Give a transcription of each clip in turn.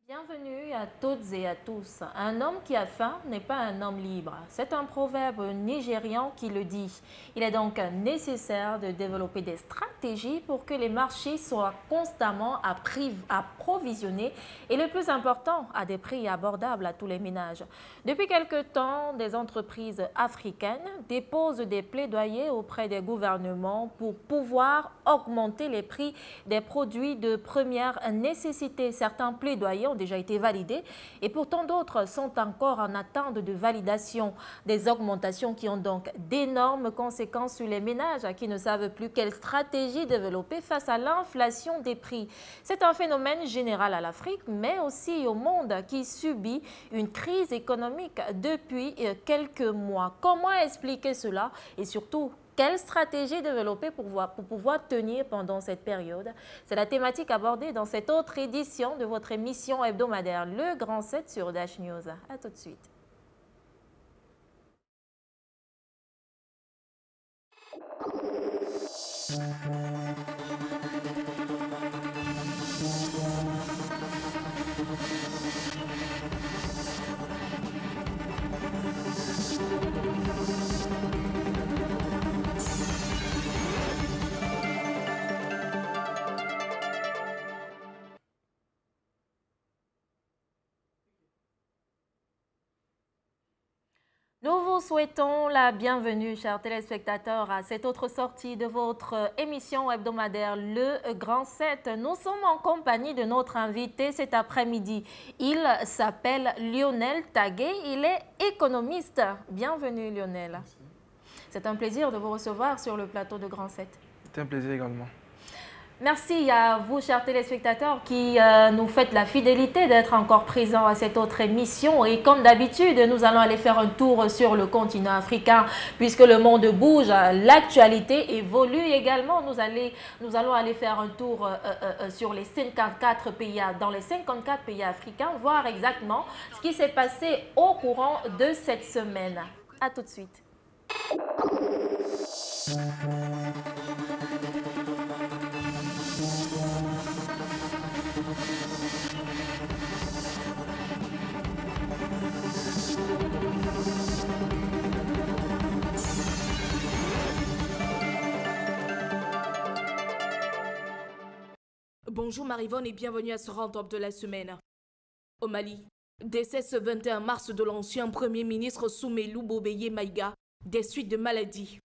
Bienvenue à toutes et à tous. Un homme qui a faim n'est pas un homme libre. C'est un proverbe nigérian qui le dit. Il est donc nécessaire de développer des stratégies pour que les marchés soient constamment approvisionnés et le plus important, à des prix abordables à tous les ménages. Depuis quelque temps, des entreprises africaines déposent des plaidoyers auprès des gouvernements pour pouvoir augmenter les prix des produits de première nécessité. Certains plaidoyers ont déjà été validés et pourtant d'autres sont encore en attente de validation. Des augmentations qui ont donc d'énormes conséquences sur les ménages qui ne savent plus quelle stratégie développer face à l'inflation des prix. C'est un phénomène général à l'Afrique, mais aussi au monde qui subit une crise économique depuis quelques mois. Comment expliquer cela et surtout quelle stratégie développer pour pouvoir tenir pendant cette période? C'est la thématique abordée dans cette autre édition de votre émission hebdomadaire Le Grand 7 sur Dash News. A tout de suite. Nous vous souhaitons la bienvenue, chers téléspectateurs, à cette autre sortie de votre émission hebdomadaire Le Grand 7. Nous sommes en compagnie de notre invité cet après-midi. Il s'appelle Lionel Tagué, il est économiste. Bienvenue Lionel. C'est un plaisir de vous recevoir sur le plateau de Grand 7. C'est un plaisir également. Merci à vous, chers téléspectateurs, qui nous faites la fidélité d'être encore présents à cette autre émission. Et comme d'habitude, nous allons aller faire un tour sur le continent africain, puisque le monde bouge, l'actualité évolue également. Nous allons aller faire un tour sur les 54 pays, dans les 54 pays africains, voir exactement ce qui s'est passé au courant de cette semaine. À tout de suite. Bonjour Marivonne et bienvenue à ce round-up de la semaine. Au Mali, décès ce 21 mars de l'ancien Premier ministre Soumeilou Bobeye Maïga des suites de maladies.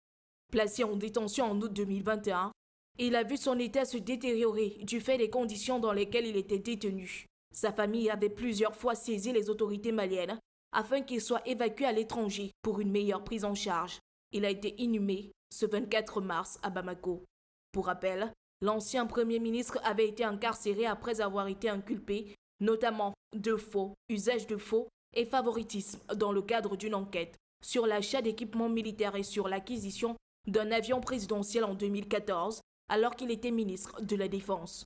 Placé en détention en août 2021, il a vu son état se détériorer du fait des conditions dans lesquelles il était détenu. Sa famille avait plusieurs fois saisi les autorités maliennes afin qu'il soit évacué à l'étranger pour une meilleure prise en charge. Il a été inhumé ce 24 mars à Bamako. Pour rappel, l'ancien Premier ministre avait été incarcéré après avoir été inculpé, notamment de faux, usage de faux et favoritisme dans le cadre d'une enquête sur l'achat d'équipements militaires et sur l'acquisition d'un avion présidentiel en 2014, alors qu'il était ministre de la Défense.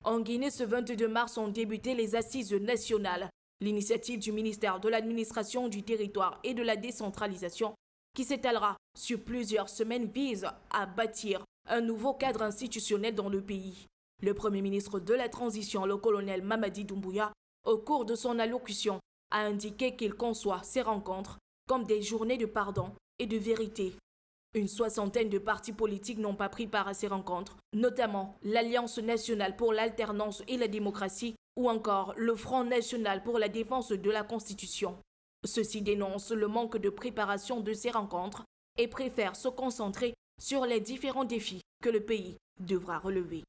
En Guinée, ce 22 mars ont débuté les assises nationales. L'initiative du ministère de l'Administration du Territoire et de la Décentralisation, qui s'étalera sur plusieurs semaines, vise à bâtir un nouveau cadre institutionnel dans le pays. Le Premier ministre de la Transition, le colonel Mamadi Doumbouya, au cours de son allocution, a indiqué qu'il conçoit ces rencontres comme des journées de pardon et de vérité. Une soixantaine de partis politiques n'ont pas pris part à ces rencontres, notamment l'Alliance nationale pour l'alternance et la démocratie ou encore le Front national pour la défense de la Constitution. Ceux-ci dénoncent le manque de préparation de ces rencontres et préfèrent se concentrer sur les différents défis que le pays devra relever.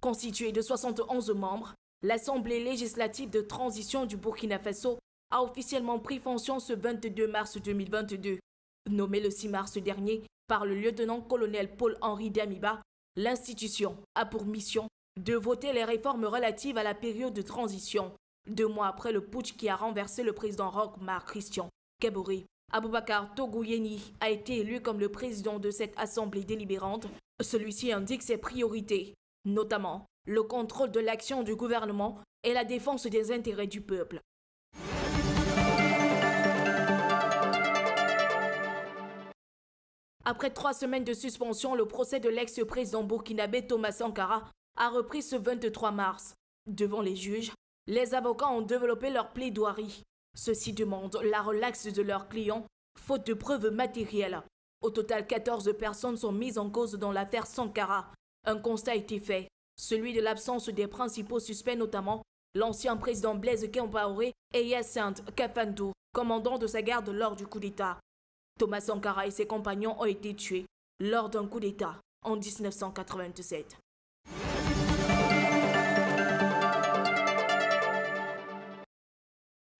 Constituée de 71 membres, l'Assemblée législative de transition du Burkina Faso a officiellement pris fonction ce 22 mars 2022. Nommé le 6 mars dernier par le lieutenant-colonel Paul-Henri Damiba, l'institution a pour mission de voter les réformes relatives à la période de transition, 2 mois après le putsch qui a renversé le président Roch Marc Christian Kaboré. Aboubacar Togoyeni a été élu comme le président de cette assemblée délibérante. Celui-ci indique ses priorités, notamment le contrôle de l'action du gouvernement et la défense des intérêts du peuple. Après 3 semaines de suspension, le procès de l'ex-président burkinabé Thomas Sankara a repris ce 23 mars. Devant les juges, les avocats ont développé leur plaidoirie. Ceux-ci demandent la relaxe de leurs clients, faute de preuves matérielles. Au total, 14 personnes sont mises en cause dans l'affaire Sankara. Un constat a été fait, celui de l'absence des principaux suspects, notamment l'ancien président Blaise Compaoré et Hyacinthe Kafando, commandant de sa garde lors du coup d'État. Thomas Sankara et ses compagnons ont été tués lors d'un coup d'État en 1987.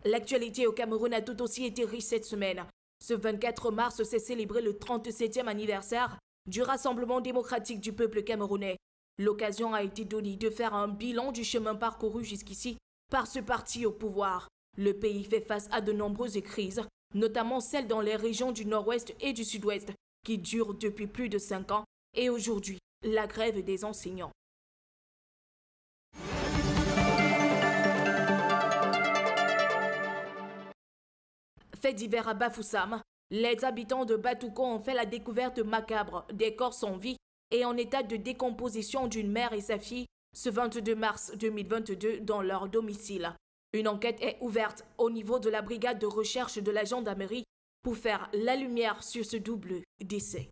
L'actualité au Cameroun a tout aussi été riche cette semaine. Ce 24 mars s'est célébré le 37e anniversaire du Rassemblement démocratique du peuple camerounais. L'occasion a été donnée de faire un bilan du chemin parcouru jusqu'ici par ce parti au pouvoir. Le pays fait face à de nombreuses crises, notamment celles dans les régions du nord-ouest et du sud-ouest, qui durent depuis plus de 5 ans, et aujourd'hui, la grève des enseignants. Fait divers à Bafoussam, les habitants de Batouko ont fait la découverte macabre des corps sans vie et en état de décomposition d'une mère et sa fille ce 22 mars 2022 dans leur domicile. Une enquête est ouverte au niveau de la brigade de recherche de la gendarmerie pour faire la lumière sur ce double décès.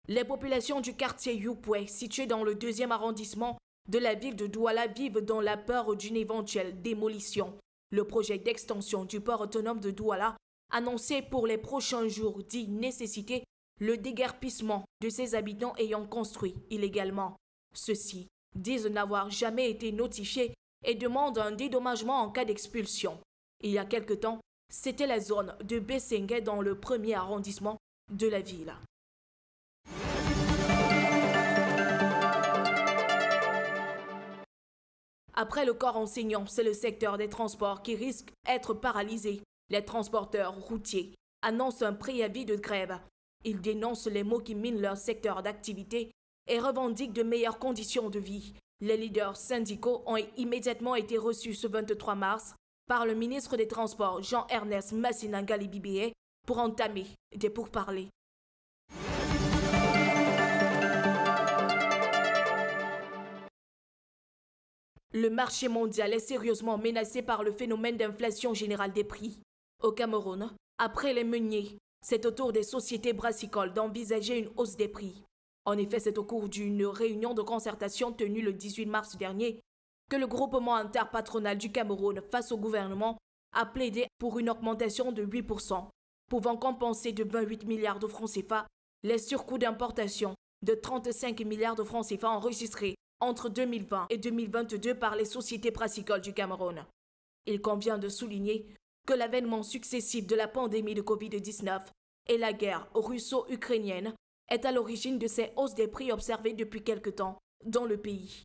Les populations du quartier Youpoué, situé dans le 2e arrondissement de la ville de Douala, vivent dans la peur d'une éventuelle démolition. Le projet d'extension du port autonome de Douala, annoncé pour les prochains jours, dit nécessiter le déguerpissement de ces habitants ayant construit illégalement. Ceux-ci disent n'avoir jamais été notifiés et demandent un dédommagement en cas d'expulsion. Il y a quelque temps, c'était la zone de Bessengue dans le 1er arrondissement de la ville. Après le corps enseignant, c'est le secteur des transports qui risque d'être paralysé. Les transporteurs routiers annoncent un préavis de grève. Ils dénoncent les maux qui minent leur secteur d'activité et revendiquent de meilleures conditions de vie. Les leaders syndicaux ont immédiatement été reçus ce 23 mars par le ministre des Transports Jean-Ernest Massina Galibibé pour entamer des pourparlers. Le marché mondial est sérieusement menacé par le phénomène d'inflation générale des prix. Au Cameroun, après les meuniers, c'est au tour des sociétés brassicoles d'envisager une hausse des prix. En effet, c'est au cours d'une réunion de concertation tenue le 18 mars dernier que le groupement interpatronal du Cameroun face au gouvernement a plaidé pour une augmentation de 8%, pouvant compenser de 28 milliards de francs CFA les surcoûts d'importation de 35 milliards de francs CFA enregistrés entre 2020 et 2022 par les sociétés brassicoles du Cameroun. Il convient de souligner que l'avènement successif de la pandémie de Covid-19 et la guerre russo-ukrainienne est à l'origine de ces hausses des prix observées depuis quelque temps dans le pays.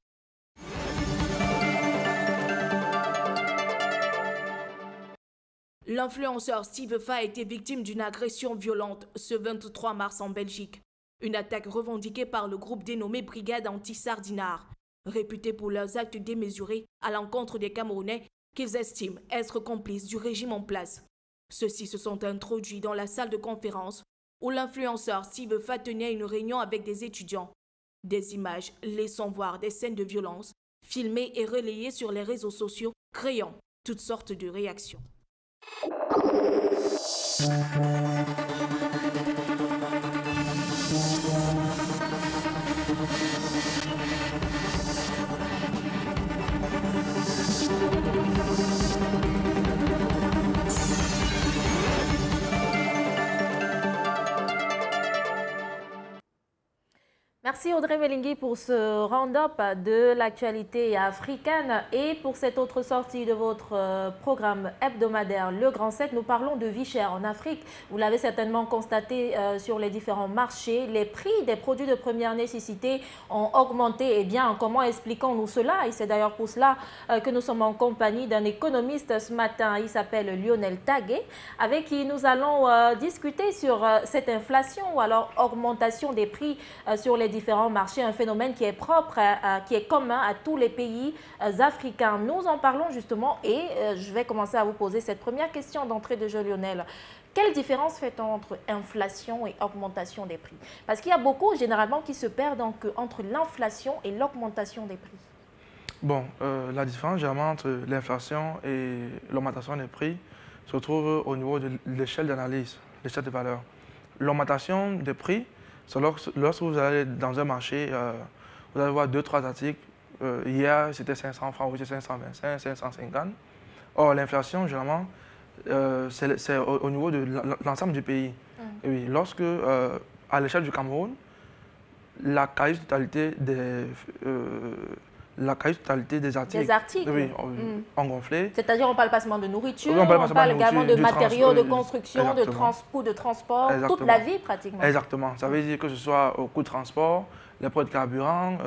L'influenceur Steve Fa a été victime d'une agression violente ce 23 mars en Belgique. Une attaque revendiquée par le groupe dénommé Brigade Anti-Sardinard, réputé pour leurs actes démesurés à l'encontre des Camerounais qu'ils estiment être complices du régime en place. Ceux-ci se sont introduits dans la salle de conférence où l'influenceur Steve Fa tenait une réunion avec des étudiants. Des images laissant voir des scènes de violence, filmées et relayées sur les réseaux sociaux, créant toutes sortes de réactions. Merci. Merci Audrey Melingui pour ce round-up de l'actualité africaine et pour cette autre sortie de votre programme hebdomadaire Le Grand 7. Nous parlons de vie chère en Afrique. Vous l'avez certainement constaté sur les différents marchés. Les prix des produits de première nécessité ont augmenté. Eh bien, comment expliquons-nous cela? Et c'est d'ailleurs pour cela que nous sommes en compagnie d'un économiste ce matin. Il s'appelle Lionel Tagué, avec qui nous allons discuter sur cette inflation ou alors augmentation des prix sur les différents marchés, un phénomène qui est propre, qui est commun à tous les pays africains. Nous en parlons justement et je vais commencer à vous poser cette première question d'entrée de jeu, Lionel. Quelle différence fait-on entre inflation et augmentation des prix? Parce qu'il y a beaucoup généralement qui se perdent donc, entre l'inflation et l'augmentation des prix. Bon, la différence généralement entre l'inflation et l'augmentation des prix se trouve au niveau de l'échelle d'analyse, l'échelle de valeur. L'augmentation des prix, c'est lorsque vous allez dans un marché, vous allez voir 2-3 articles. Hier, c'était 500 francs, aujourd'hui, c'est 525, 550. Or, l'inflation, généralement, c'est au niveau de l'ensemble du pays. Et oui, lorsque, à l'échelle du Cameroun, la quasi-totalité des articles, oui, ont gonflé. C'est-à-dire, on ne parle pas seulement de nourriture, on parle également de matériaux de construction, de transport, toute la vie pratiquement. Exactement. Ça veut dire que ce soit au coût de transport, les prix de carburant,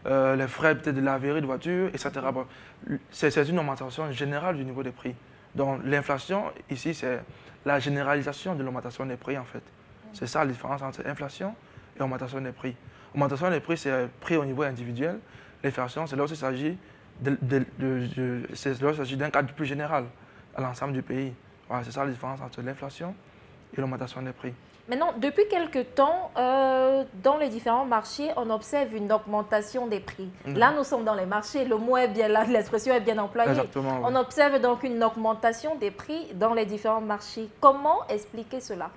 les frais peut-être de laverie de voiture, etc. Bon, c'est une augmentation générale du niveau des prix. Donc l'inflation, ici, c'est la généralisation de l'augmentation des prix en fait. C'est ça la différence entre inflation et augmentation des prix. Augmentation des prix, c'est prix au niveau individuel. L'inflation, c'est lorsqu'il s'agit d'un cadre plus général à l'ensemble du pays. Voilà, c'est ça la différence entre l'inflation et l'augmentation des prix. Maintenant, depuis quelques temps, dans les différents marchés, on observe une augmentation des prix. Là, nous sommes dans les marchés, le mot est bien là, l'expression est bien employée. Exactement, oui. On observe donc une augmentation des prix dans les différents marchés. Comment expliquer cela?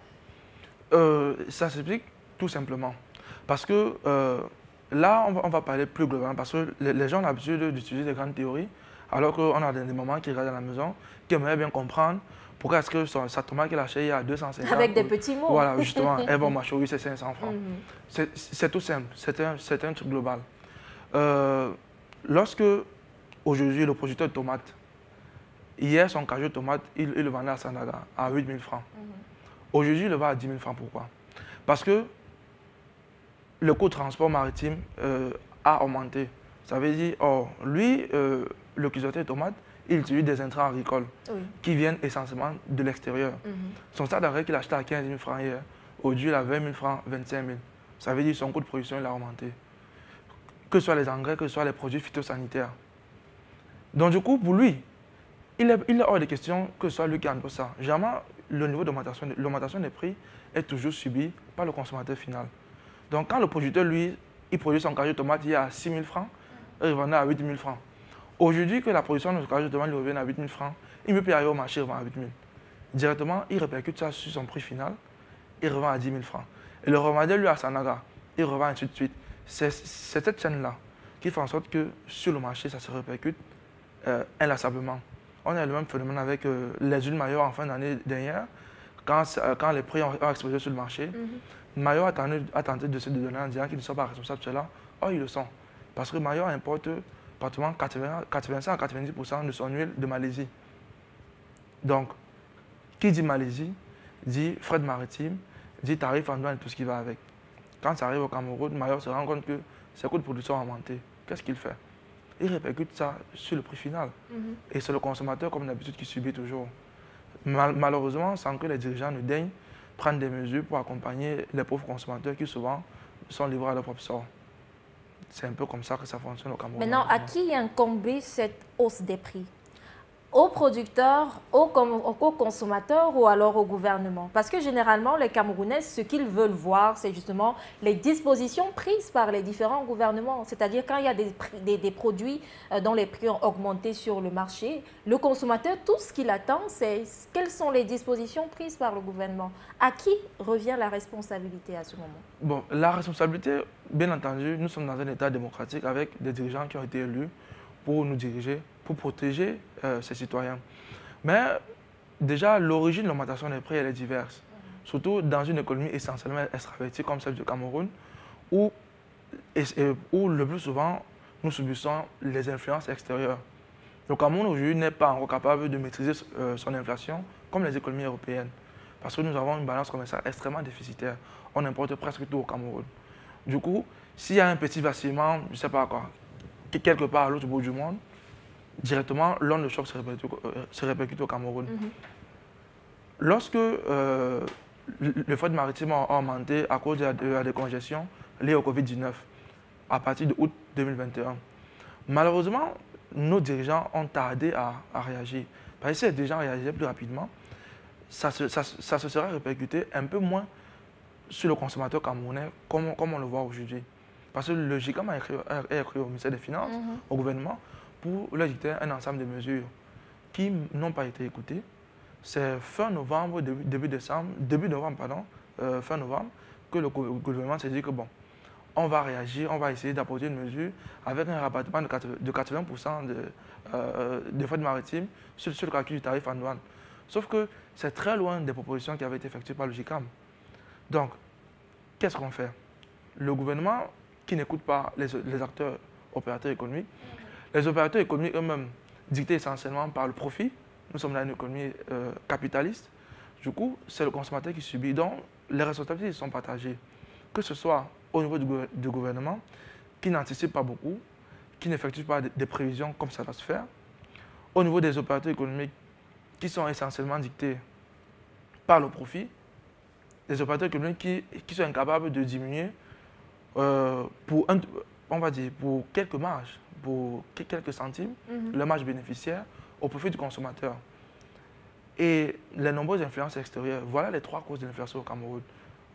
Ça s'explique tout simplement. Parce que là, on va parler plus globalement, parce que les gens ont l'habitude d'utiliser des grandes théories, alors qu'on a des mamans qui regardent à la maison, qui aimeraient bien comprendre pourquoi est-ce que sa tomate qu'elle a achetée il y a 250. Avec des petits mots. Voilà, justement, elle va marcher, oui, c'est 500 francs. C'est tout simple, c'est un truc global. Lorsque, aujourd'hui, le producteur de tomates, hier, son cajou de tomates, il le vendait à Sandaga à 8 000 francs. Aujourd'hui, il le vend à 10 000 francs. Pourquoi? Parce que le coût de transport maritime a augmenté. Ça veut dire, lui, le cultivateur de tomates, il utilise des intrants agricoles qui viennent essentiellement de l'extérieur. Son stade d'engrais qu'il achetait à 15 000 francs hier, aujourd'hui, il a 20 000 francs, 25 000. Ça veut dire que son coût de production il a augmenté. Que ce soit les engrais, que ce soit les produits phytosanitaires. Donc, du coup, pour lui, il est hors de question que ce soit lui qui en ça. Généralement, le niveau d'augmentation des prix est toujours subi par le consommateur final. Donc, quand le producteur, lui, il produit son cajou de tomate il y a 6 000 francs, il vendait à 8 000 francs. Aujourd'hui, que la production de ce cajou de tomate lui revienne à 8 000 francs, il ne peut plus arriver au marché et revendre à 8 000. Directement, il répercute ça sur son prix final, il revend à 10 000 francs. Et le revendeur, lui, à Sandaga, il revend ainsi de suite. C'est cette chaîne-là qui fait en sorte que sur le marché, ça se répercute inlassablement. On a le même phénomène avec les huiles Maillot en fin d'année dernière, quand les prix ont explosé sur le marché. Maillot a tenté de se donner en disant qu'ils ne sont pas responsables de cela. Or, ils le sont. Parce que Maillot importe pratiquement 85 à 90% de son huile de Malaisie. Donc, qui dit Malaisie, dit frais maritime, dit tarif en douane et tout ce qui va avec. Quand ça arrive au Cameroun, Maillot se rend compte que ses coûts de production ont augmenté. Qu'est-ce qu'il fait? Il répercute ça sur le prix final. Et c'est le consommateur, comme d'habitude, qui subit toujours. Malheureusement, sans que les dirigeants ne daignent prendre des mesures pour accompagner les pauvres consommateurs qui souvent sont livrés à leur propre sort. C'est un peu comme ça que ça fonctionne au Cameroun. Maintenant, à qui incombe cette hausse des prix? Aux producteurs, aux consommateurs ou alors au gouvernement? Parce que généralement, les Camerounais, ce qu'ils veulent voir, c'est justement les dispositions prises par les différents gouvernements. C'est-à-dire quand il y a des produits dont les prix ont augmenté sur le marché, le consommateur, tout ce qu'il attend, c'est quelles sont les dispositions prises par le gouvernement. À qui revient la responsabilité à ce moment? Bon, la responsabilité, bien entendu, nous sommes dans un État démocratique avec des dirigeants qui ont été élus pour nous diriger, pour protéger ses citoyens. Mais déjà, l'origine de l'augmentation des prix, elle est diverse. Surtout dans une économie essentiellement extravertie comme celle du Cameroun, où où le plus souvent, nous subissons les influences extérieures. Le Cameroun aujourd'hui n'est pas encore capable de maîtriser son inflation comme les économies européennes. Parce que nous avons une balance commerciale extrêmement déficitaire. On importe presque tout au Cameroun. Du coup, s'il y a un petit vacillement, je ne sais pas quoi, quelque part à l'autre bout du monde, directement, l'onde de choc se répercute au Cameroun. Lorsque le fret maritime a augmenté à cause de la décongestion liée au Covid-19, à partir de août 2021, malheureusement, nos dirigeants ont tardé à réagir. Parce que si les dirigeants réagissaient plus rapidement, ça se serait répercuté un peu moins sur le consommateur camerounais, comme on le voit aujourd'hui. Parce que le GICAM a écrit au ministère des Finances, au gouvernement, pour leur dicter un ensemble de mesures qui n'ont pas été écoutées. C'est fin novembre, fin novembre, que le gouvernement s'est dit que bon, on va réagir, on va essayer d'apporter une mesure avec un rabattement de 80% de frais maritimes sur le calcul du tarif en douane. Sauf que c'est très loin des propositions qui avaient été effectuées par le GICAM. Donc, qu'est-ce qu'on fait? Le gouvernement qui n'écoute pas les acteurs opérateurs économiques, les opérateurs économiques eux-mêmes dictés essentiellement par le profit. Nous sommes dans une économie capitaliste. Du coup, c'est le consommateur qui subit. Donc, les responsabilités sont partagées. Que ce soit au niveau du gouvernement, qui n'anticipe pas beaucoup, qui n'effectue pas des prévisions comme ça doit se faire. Au niveau des opérateurs économiques, qui sont essentiellement dictés par le profit. Des opérateurs économiques qui sont incapables de diminuer pour quelques marges, pour quelques centimes, le marge bénéficiaire au profit du consommateur. Et les nombreuses influences extérieures, voilà les trois causes de l'inflation au Cameroun.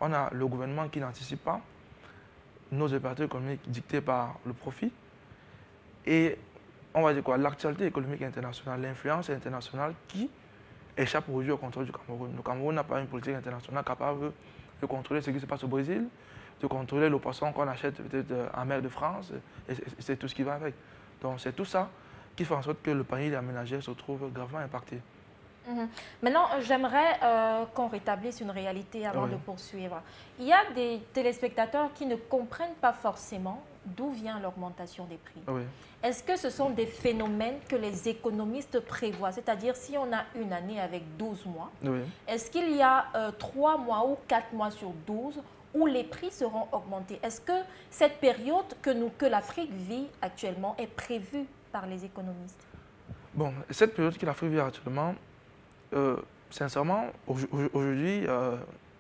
On a le gouvernement qui n'anticipe pas, nos opérateurs économiques dictés par le profit, et on va dire quoi, l'actualité économique internationale, l'influence internationale qui échappe aujourd'hui au contrôle du Cameroun. Le Cameroun n'a pas une politique internationale capable de contrôler ce qui se passe au Brésil, de contrôler le poisson qu'on achète peut-être en mer de France, et c'est tout ce qui va avec. Donc c'est tout ça qui fait en sorte que le panier aménagé se trouve gravement impacté. Maintenant, j'aimerais qu'on rétablisse une réalité avant de poursuivre. Il y a des téléspectateurs qui ne comprennent pas forcément d'où vient l'augmentation des prix. Est-ce que ce sont des phénomènes que les économistes prévoient? C'est-à-dire, si on a une année avec 12 mois, est-ce qu'il y a 3 mois ou 4 mois sur 12 où les prix seront augmentés? Est-ce que cette période que l'Afrique vit actuellement est prévue par les économistes? Bon, cette période que l'Afrique vit actuellement, sincèrement, aujourd'hui,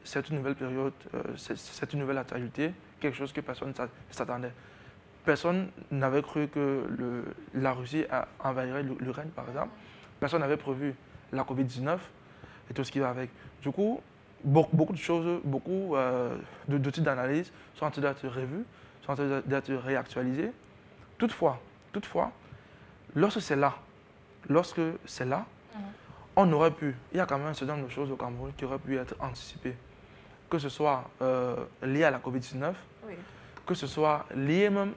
c'est une nouvelle période, c'est une nouvelle actualité, quelque chose que personne ne s'attendait. Personne n'avait cru que la Russie envahirait l'Ukraine, par exemple. Personne n'avait prévu la Covid-19 et tout ce qui va avec. Du coup, beaucoup de choses, beaucoup d'outils d'analyse sont en train d'être revus, sont en train d'être réactualisés. Toutefois, lorsque c'est là, on aurait pu, il y a quand même un certain nombre de choses au Cameroun qui auraient pu être anticipées. Que ce soit lié à la Covid-19, que ce soit lié même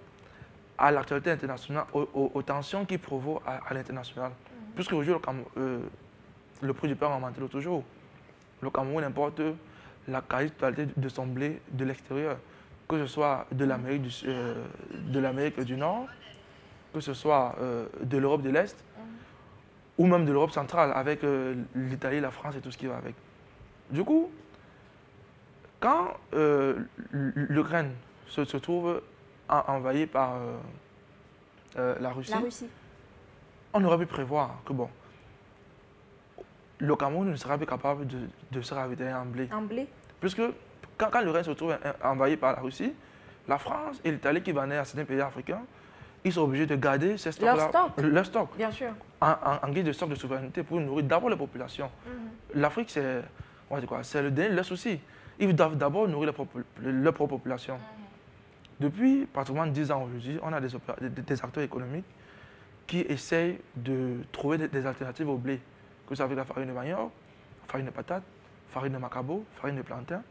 à l'actualité internationale, aux tensions qui provoquent à l'international. Puisque aujourd'hui, le prix du pain a augmenté l'autre jour. Le Cameroun importe la quasi-totalité de son blé de l'extérieur, que ce soit de l'Amérique du Nord, que ce soit de l'Europe de l'Est, ou même de l'Europe centrale, avec l'Italie, la France et tout ce qui va avec. Du coup, quand l'Ukraine se trouve envahie par la Russie, on aurait pu prévoir que bon, le Cameroun ne sera plus capable de se ravitailler en blé. En blé? Puisque quand l'Ukraine se trouve envahie par la Russie, la France et l'Italie qui vendaient à certains pays africains, ils sont obligés de garder ces stocks-là. Leur stock. Bien sûr. En guise de stock de souveraineté pour nourrir d'abord les populations. L'Afrique, c'est le dernier de leurs soucis. Ils doivent d'abord nourrir leur propre population. Depuis pratiquement 10 ans aujourd'hui, on a des acteurs économiques qui essayent de trouver des alternatives au blé. Que ce soit avec la farine de manioc, farine de patate, farine de macabo, farine de plantain,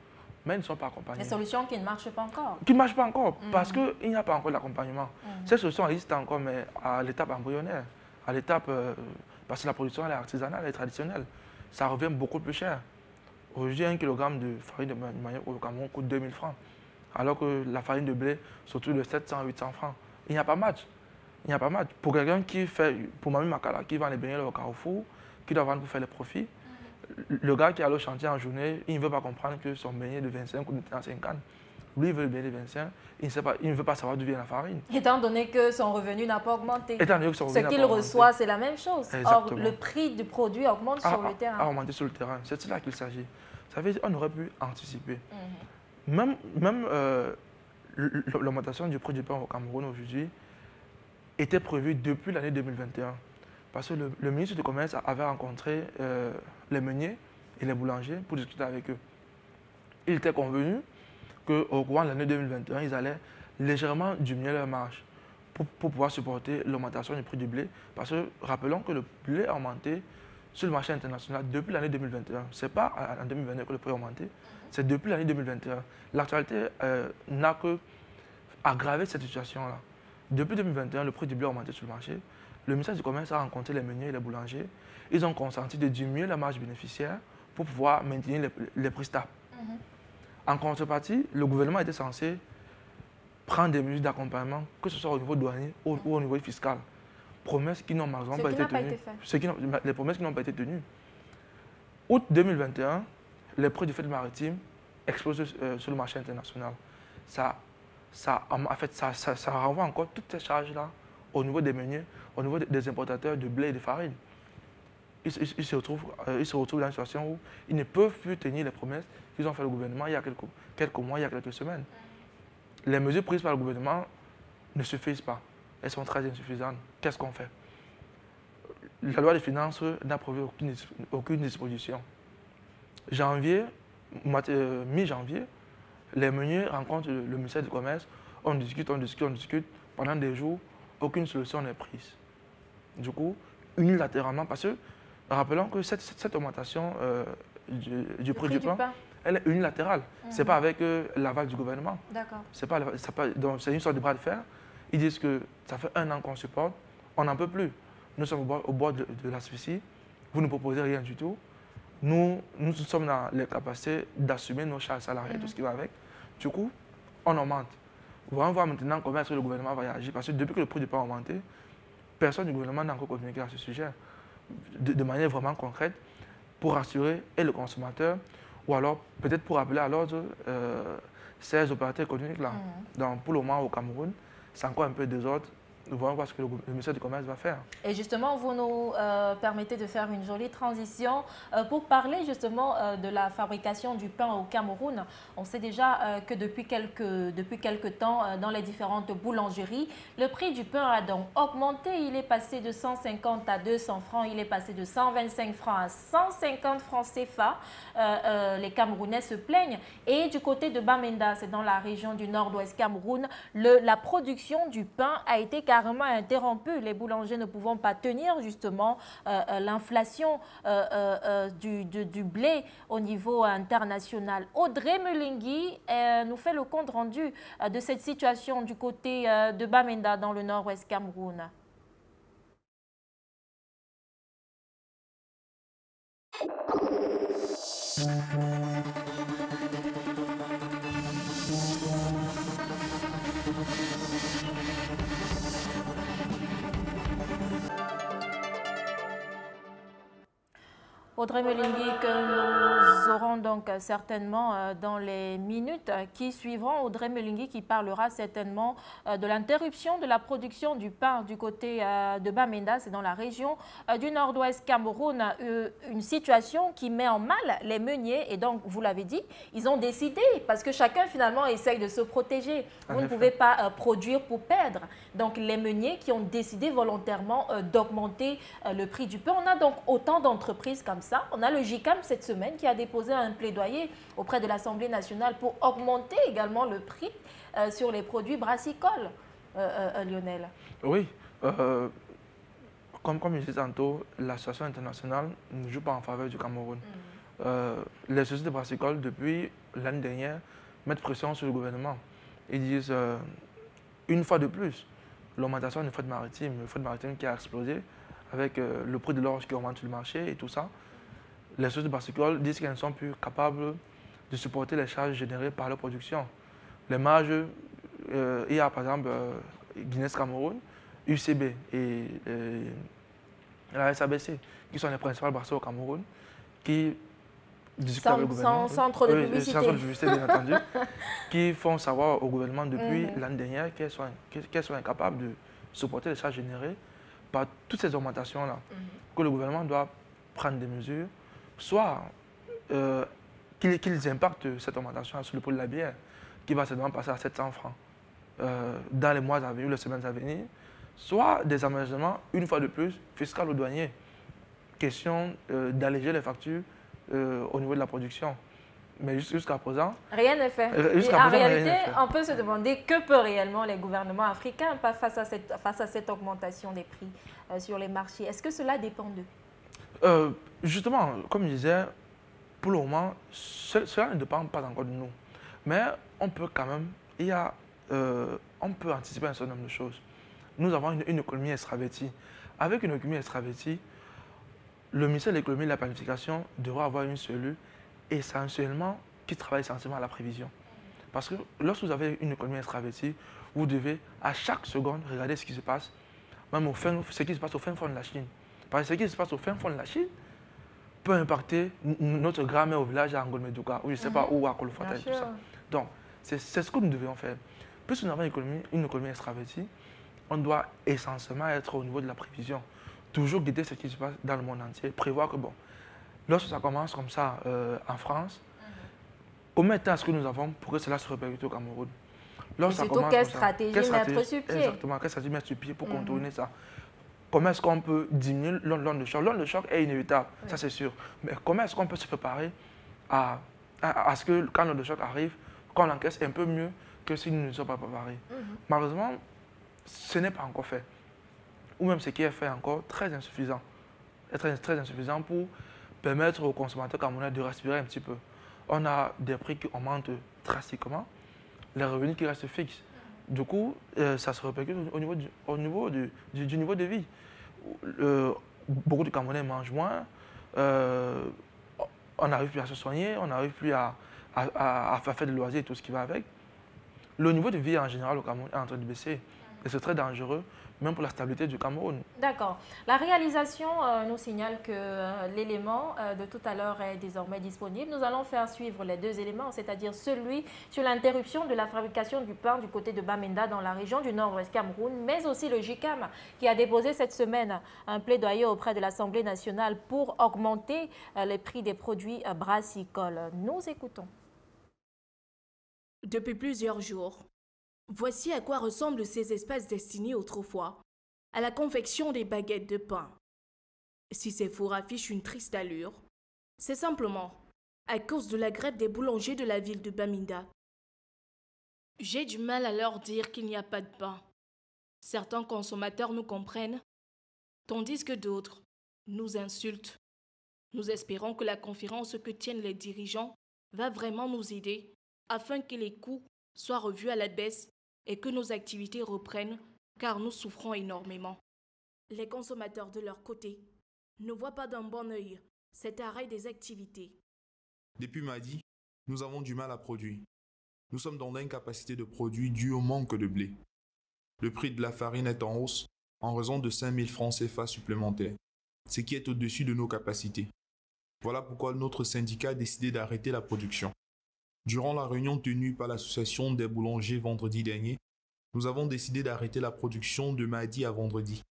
mais ils ne sont pas accompagnés. Des solutions qui ne marchent pas encore. Qui ne marchent pas encore, parce qu'il n'y a pas encore d'accompagnement. Ces solutions existent encore, mais à l'étape embryonnaire, à l'étape, parce que la production elle est artisanale, elle est traditionnelle. Ça revient beaucoup plus cher. Aujourd'hui, 1 kg de farine de manioc au Cameroun coûte 2000 francs. alors que la farine de blé se trouve de 700 à 800 francs. Il n'y a pas match. Il n'y a pas match. Pour quelqu'un qui fait, pour Mami Makala, qui vend les beignets au Carrefour, qui doit vendre pour faire les profits, le gars qui est allé au chantier en journée, il ne veut pas comprendre que son beignet de 25 coûte 50. Lui, il veut le beignet de 25, il ne veut pas savoir d'où vient la farine. Étant donné que son revenu n'a pas augmenté. Étant donné que son revenu Ce qu'il reçoit, c'est la même chose. Exactement. Or, le prix du produit augmente sur le terrain. A augmenté sur le terrain. C'est de là qu'il s'agit. Ça veut dire qu'on aurait pu anticiper. Même l'augmentation du prix du pain au Cameroun aujourd'hui était prévue depuis l'année 2021. Parce que le ministre du Commerce avait rencontré les meuniers et les boulangers pour discuter avec eux. Il était convenu qu'au courant de l'année 2021, ils allaient légèrement diminuer leur marge pour pouvoir supporter l'augmentation du prix du blé. Parce que rappelons que le blé a augmenté sur le marché international depuis l'année 2021. Ce n'est pas en 2022 que le prix a augmenté, c'est depuis l'année 2021. L'actualité n'a que aggravé cette situation-là. Depuis 2021, le prix du blé a augmenté sur le marché. Le ministère du Commerce a rencontré les meuniers et les boulangers. Ils ont consenti de diminuer la marge bénéficiaire pour pouvoir maintenir les prix stables. En contrepartie, le gouvernement était censé prendre des mesures d'accompagnement, que ce soit au niveau douanier ou au niveau fiscal. Promesses qui n'ont malheureusement pas été tenues. Les promesses qui n'ont pas été tenues. Août 2021, les prix du fret maritime explosent sur le marché international. Ça renvoie encore toutes ces charges-là au niveau des meuniers, au niveau des importateurs de blé et de farine. Ils se retrouvent dans une situation où ils ne peuvent plus tenir les promesses qu'ils ont fait au gouvernement il y a quelques mois, il y a quelques semaines. Les mesures prises par le gouvernement ne suffisent pas. Elles sont très insuffisantes. Qu'est-ce qu'on fait? La loi des finances n'a prévu aucune disposition. Mi-janvier, les meuniers rencontrent le ministère du Commerce. On discute. Pendant des jours, aucune solution n'est prise. Du coup, unilatéralement, parce que rappelons que cette augmentation du prix du pain, elle est unilatérale. Ce n'est pas avec l'aval du gouvernement. D'accord. C'est une sorte de bras de fer. Ils disent que ça fait 1 an qu'on supporte, on n'en peut plus. Nous sommes au bord de l'asphyxie, vous ne proposez rien du tout. Nous sommes dans les capacités d'assumer nos charges salariales et tout ce qui va avec. Du coup, on augmente. On va voir maintenant comment est-ce que le gouvernement va réagir. Parce que depuis que le prix du pain a augmenté, personne du gouvernement n'a encore communiqué à ce sujet de manière vraiment concrète pour rassurer et le consommateur ou alors peut-être pour appeler à l'ordre ces opérateurs économiques-là. Donc pour le moment au Cameroun, c'est encore un peu désordre. Nous voyons voir ce que le ministère du Commerce va faire. Et justement, vous nous permettez de faire une jolie transition pour parler justement de la fabrication du pain au Cameroun. On sait déjà que depuis quelques temps, dans les différentes boulangeries, le prix du pain a donc augmenté. Il est passé de 150 à 200 francs, il est passé de 125 francs à 150 francs CFA. Les Camerounais se plaignent. Et du côté de Bamenda, c'est dans la région du nord-ouest Cameroun, la production du pain a été carrément interrompu. Les boulangers ne pouvant pas tenir justement l'inflation du blé au niveau international. Audrey Mulingui nous fait le compte rendu de cette situation du côté de Bamenda dans le nord-ouest Cameroun. Audrey Mulingui, que nous aurons donc certainement dans les minutes qui suivront. Audrey Mulingui qui parlera certainement de l'interruption de la production du pain du côté de Bamenda, c'est dans la région du nord-ouest Cameroun. Une situation qui met en mal les meuniers et donc, vous l'avez dit, ils ont décidé, parce que chacun finalement essaye de se protéger. Vous ne pouvez pas produire pour perdre. Donc, les meuniers qui ont décidé volontairement d'augmenter le prix du pain. On a donc autant d'entreprises comme ça. On a le JICAM cette semaine qui a déposé un plaidoyer auprès de l'Assemblée nationale pour augmenter également le prix sur les produits brassicoles, Lionel. Oui, comme je disais tantôt, la situation internationale ne joue pas en faveur du Cameroun. Les sociétés brassicoles, depuis l'année dernière, mettent pression sur le gouvernement. Ils disent, une fois de plus, l'augmentation du fret maritime, le fret maritime qui a explosé, avec le prix de l'orge qui augmente sur le marché et tout ça, les sociétés brassicoles disent qu'elles ne sont plus capables de supporter les charges générées par leur production. Les marges, il y a par exemple Guinness Cameroun, UCB et la SABC, qui sont les principales brasseries au Cameroun, qui discutent avec le gouvernement. Sans trop de publicité. Sans trop de publicité, bien entendu, qui font savoir au gouvernement depuis l'année dernière qu'elles sont incapables de supporter les charges générées par toutes ces augmentations-là, que le gouvernement doit prendre des mesures, soit qu'ils impactent cette augmentation sur le prix de la bière, qui va seulement passer à 700 francs dans les mois à venir ou les semaines à venir, soit des aménagements, une fois de plus, fiscaux ou douaniers. Question d'alléger les factures au niveau de la production. Mais jusqu'à présent... Rien n'est fait. En réalité, on peut se demander que peut réellement les gouvernements africains face à cette augmentation des prix sur les marchés. Est-ce que cela dépend d'eux? Justement, comme je disais, pour le moment, cela ne dépend pas encore de nous. Mais on peut quand même, on peut anticiper un certain nombre de choses. Nous avons une économie extravertie. Avec une économie extravertie, le ministère de l'économie et de la planification devra avoir une cellule essentiellement qui travaille essentiellement à la prévision. Parce que lorsque vous avez une économie extravertie, vous devez à chaque seconde regarder ce qui se passe, même ce qui se passe au fin fond de la Chine. Parce que ce qui se passe au fin fond de la Chine peut impacter notre grand-mère au village à Angol-Medouka, ou je ne sais pas où, à Kolofata et tout ça. Donc, c'est ce que nous devons faire. Puisque nous avons une économie extravertie, on doit essentiellement être au niveau de la prévision. Toujours guider ce qui se passe dans le monde entier. Prévoir que, bon, lorsque ça commence comme ça en France, combien de temps est-ce que nous avons pour que cela se répercute au Cameroun? Et surtout, quelle stratégie mettre sur pied? Exactement, quelle stratégie mettre sur pied pour contourner ça? Comment est-ce qu'on peut diminuer l'onde de choc? L'onde de choc est inévitable, ça c'est sûr. Mais comment est-ce qu'on peut se préparer à ce que quand l'onde de choc arrive, qu'on l'encaisse un peu mieux que si nous ne sommes pas préparés? Malheureusement, ce n'est pas encore fait. Ou même ce qui est fait encore très insuffisant. Très insuffisant pour permettre aux consommateurs camerounais de respirer un petit peu. On a des prix qui augmentent drastiquement, les revenus qui restent fixes. Du coup, ça se répercute au niveau du niveau de vie. Beaucoup de Camerounais mangent moins, on n'arrive plus à se soigner, on n'arrive plus à faire des loisirs et tout ce qui va avec. Le niveau de vie en général au Cameroun est en train de baisser. Et c'est très dangereux, même pour la stabilité du Cameroun. D'accord. La réalisation nous signale que l'élément de tout à l'heure est désormais disponible. Nous allons faire suivre les deux éléments, c'est-à-dire celui sur l'interruption de la fabrication du pain du côté de Bamenda dans la région du nord-ouest Cameroun, mais aussi le JICAM qui a déposé cette semaine un plaidoyer auprès de l'Assemblée nationale pour augmenter les prix des produits brassicoles. Nous écoutons. Depuis plusieurs jours, voici à quoi ressemblent ces espaces destinés autrefois à la confection des baguettes de pain. Si ces fours affichent une triste allure, c'est simplement à cause de la grève des boulangers de la ville de Bamenda. J'ai du mal à leur dire qu'il n'y a pas de pain. Certains consommateurs nous comprennent, tandis que d'autres nous insultent. Nous espérons que la conférence que tiennent les dirigeants va vraiment nous aider afin que les coûts soient revus à la baisse et que nos activités reprennent, car nous souffrons énormément. Les consommateurs, de leur côté, ne voient pas d'un bon œil cet arrêt des activités. Depuis mardi, nous avons du mal à produire. Nous sommes dans l'incapacité de produire dû au manque de blé. Le prix de la farine est en hausse en raison de 5 000 francs CFA supplémentaires, ce qui est au-dessus de nos capacités. Voilà pourquoi notre syndicat a décidé d'arrêter la production. Durant la réunion tenue par l'association des boulangers vendredi dernier, nous avons décidé d'arrêter la production de mardi à vendredi,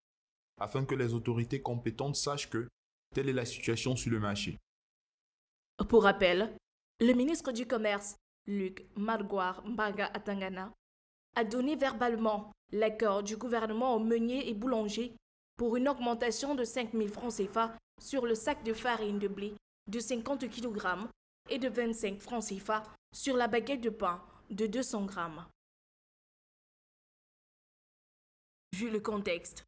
afin que les autorités compétentes sachent que telle est la situation sur le marché. Pour rappel, le ministre du Commerce, Luc Margouar Mbaga Atangana, a donné verbalement l'accord du gouvernement aux meuniers et boulangers pour une augmentation de 5 000 francs CFA sur le sac de farine de blé de 50 kg et de 25 francs CFA sur la baguette de pain de 200 grammes. Vu le contexte,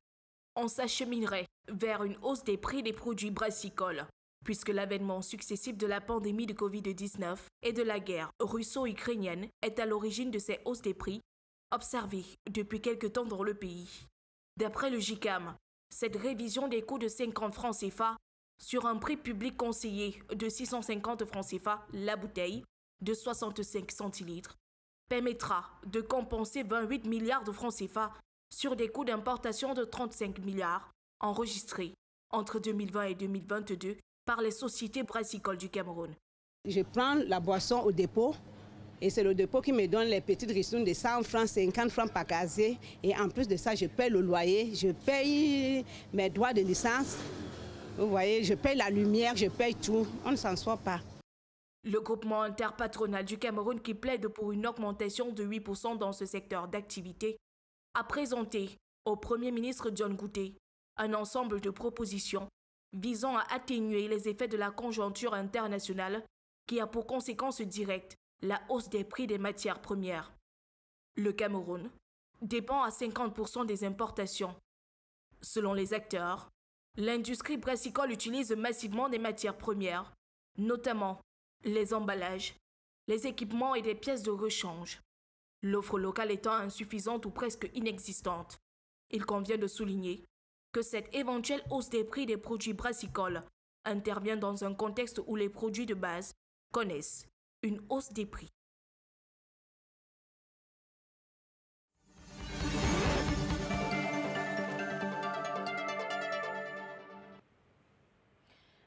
on s'acheminerait vers une hausse des prix des produits brassicoles, puisque l'avènement successif de la pandémie de Covid-19 et de la guerre russo-ukrainienne est à l'origine de ces hausses des prix observées depuis quelque temps dans le pays. D'après le JICAM, cette révision des coûts de 50 francs CFA sur un prix public conseillé de 650 francs CFA la bouteille de 65 centilitres permettra de compenser 28 milliards de francs CFA sur des coûts d'importation de 35 milliards enregistrés entre 2020 et 2022 par les sociétés brassicoles du Cameroun. Je prends la boisson au dépôt et c'est le dépôt qui me donne les petites ristournes de 100 francs, 50 francs par casier. Et en plus de ça, je paye le loyer, je paye mes droits de licence. Vous voyez, je paye la lumière, je paye tout. On ne s'en sort pas. Le groupement interpatronal du Cameroun, qui plaide pour une augmentation de 8% dans ce secteur d'activité, a présenté au Premier ministre John Gouté un ensemble de propositions visant à atténuer les effets de la conjoncture internationale qui a pour conséquence directe la hausse des prix des matières premières. Le Cameroun dépend à 50% des importations. Selon les acteurs, l'industrie brassicole utilise massivement des matières premières, notamment les emballages, les équipements et des pièces de rechange. L'offre locale étant insuffisante ou presque inexistante, il convient de souligner que cette éventuelle hausse des prix des produits brassicoles intervient dans un contexte où les produits de base connaissent une hausse des prix.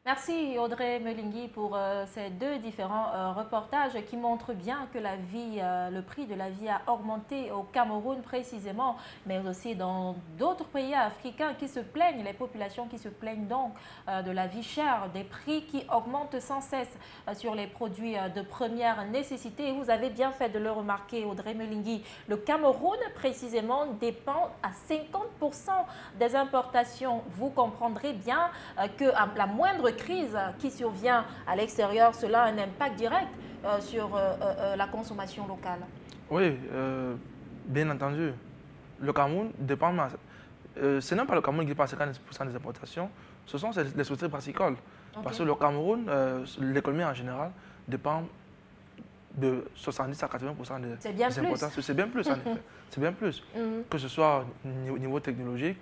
Merci Audrey Melingui pour ces deux différents reportages qui montrent bien que la vie, le prix de la vie a augmenté au Cameroun précisément, mais aussi dans d'autres pays africains qui se plaignent, les populations qui se plaignent donc de la vie chère, des prix qui augmentent sans cesse sur les produits de première nécessité. Et vous avez bien fait de le remarquer, Audrey Melingui. Le Cameroun précisément dépend à 50% des importations. Vous comprendrez bien que la moindre crise qui survient à l'extérieur, cela a un impact direct sur la consommation locale. Oui, bien entendu. Le Cameroun dépend, ce n'est pas le Cameroun qui dépend à 50% des importations, ce sont les sociétés brassicoles. Okay. Parce que le Cameroun, l'économie en général, dépend de 70 à 80% des importations. C'est bien plus, en effet. C'est bien plus. Que ce soit au niveau technologique,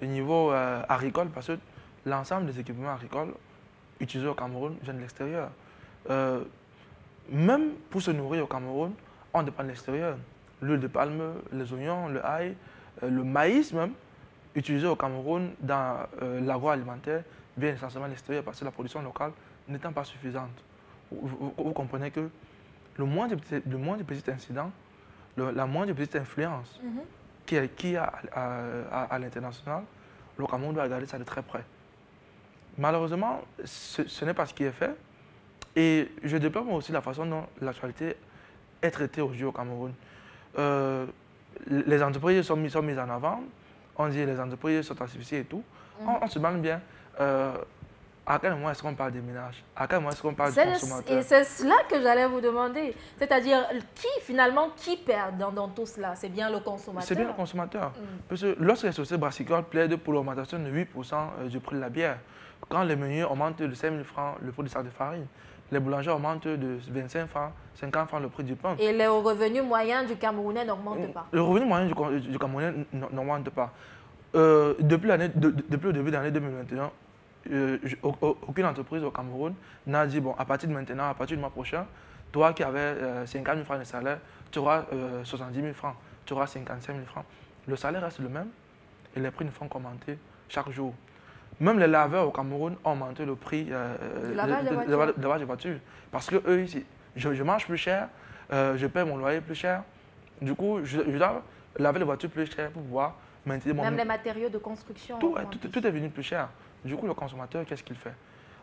au niveau agricole, parce que l'ensemble des équipements agricoles utilisés au Cameroun viennent de l'extérieur. Même pour se nourrir au Cameroun, on dépend de l'extérieur. L'huile de palme, les oignons, le ail, le maïs même, utilisé au Cameroun dans l'agroalimentaire, vient essentiellement de l'extérieur parce que la production locale n'étant pas suffisante. Vous comprenez que le moindre petit incident, la moindre petite influence qui a à l'international, le Cameroun doit regarder ça de très près. Malheureusement, ce n'est pas ce qui est fait. Et je déplore aussi la façon dont l'actualité est traitée aujourd'hui au Cameroun. Les entreprises sont mises en avant. On dit que les entreprises sont artificielles et tout. On se demande bien à quel moment est-ce qu'on parle des ménages, à quel moment est-ce qu'on parle du consommateur. Et c'est cela que j'allais vous demander. C'est-à-dire, qui perd dans tout cela? C'est bien le consommateur. C'est bien le consommateur. Parce que lorsque les sociétés brassicoles plaident pour l'augmentation de 8% du prix de la bière, quand les meuniers augmentent de 5 000 francs le prix du sac de farine, les boulangers augmentent de 25 francs, 50 francs le prix du pain. Et le revenu moyen du Camerounais n'augmente pas. Le revenu moyen du Camerounais n'augmente pas. Depuis le début de l'année 2021, aucune entreprise au Cameroun n'a dit, bon, à partir de maintenant, à partir du mois prochain, toi qui avais 50 000 francs de salaire, tu auras 70 000 francs, tu auras 55 000 francs. Le salaire reste le même et les prix ne font qu'augmenter chaque jour. Même les laveurs au Cameroun ont augmenté le prix de lavage de voitures. Parce que eux, je mange plus cher, je paie mon loyer plus cher. Du coup, je dois laver les voitures plus cher pour pouvoir maintenir mon... Même les matériaux de construction. Tout est devenu plus cher. Du coup, le consommateur, qu'est-ce qu'il fait?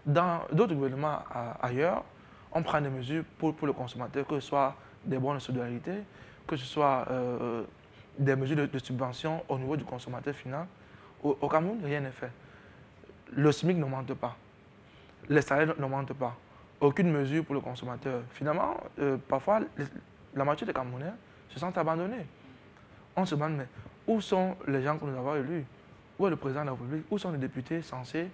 Dans d'autres gouvernements ailleurs, on prend des mesures pour le consommateur, que ce soit des bons de solidarité, que ce soit des mesures de subvention au niveau du consommateur final. Au Cameroun, rien n'est fait. Le SMIC n'augmente pas. Les salaires n'augmentent pas. Aucune mesure pour le consommateur. Finalement, parfois, la moitié des Camerounais se sentent abandonnés. On se demande, mais où sont les gens que nous avons élus? Où est le président de la République? Où sont les députés censés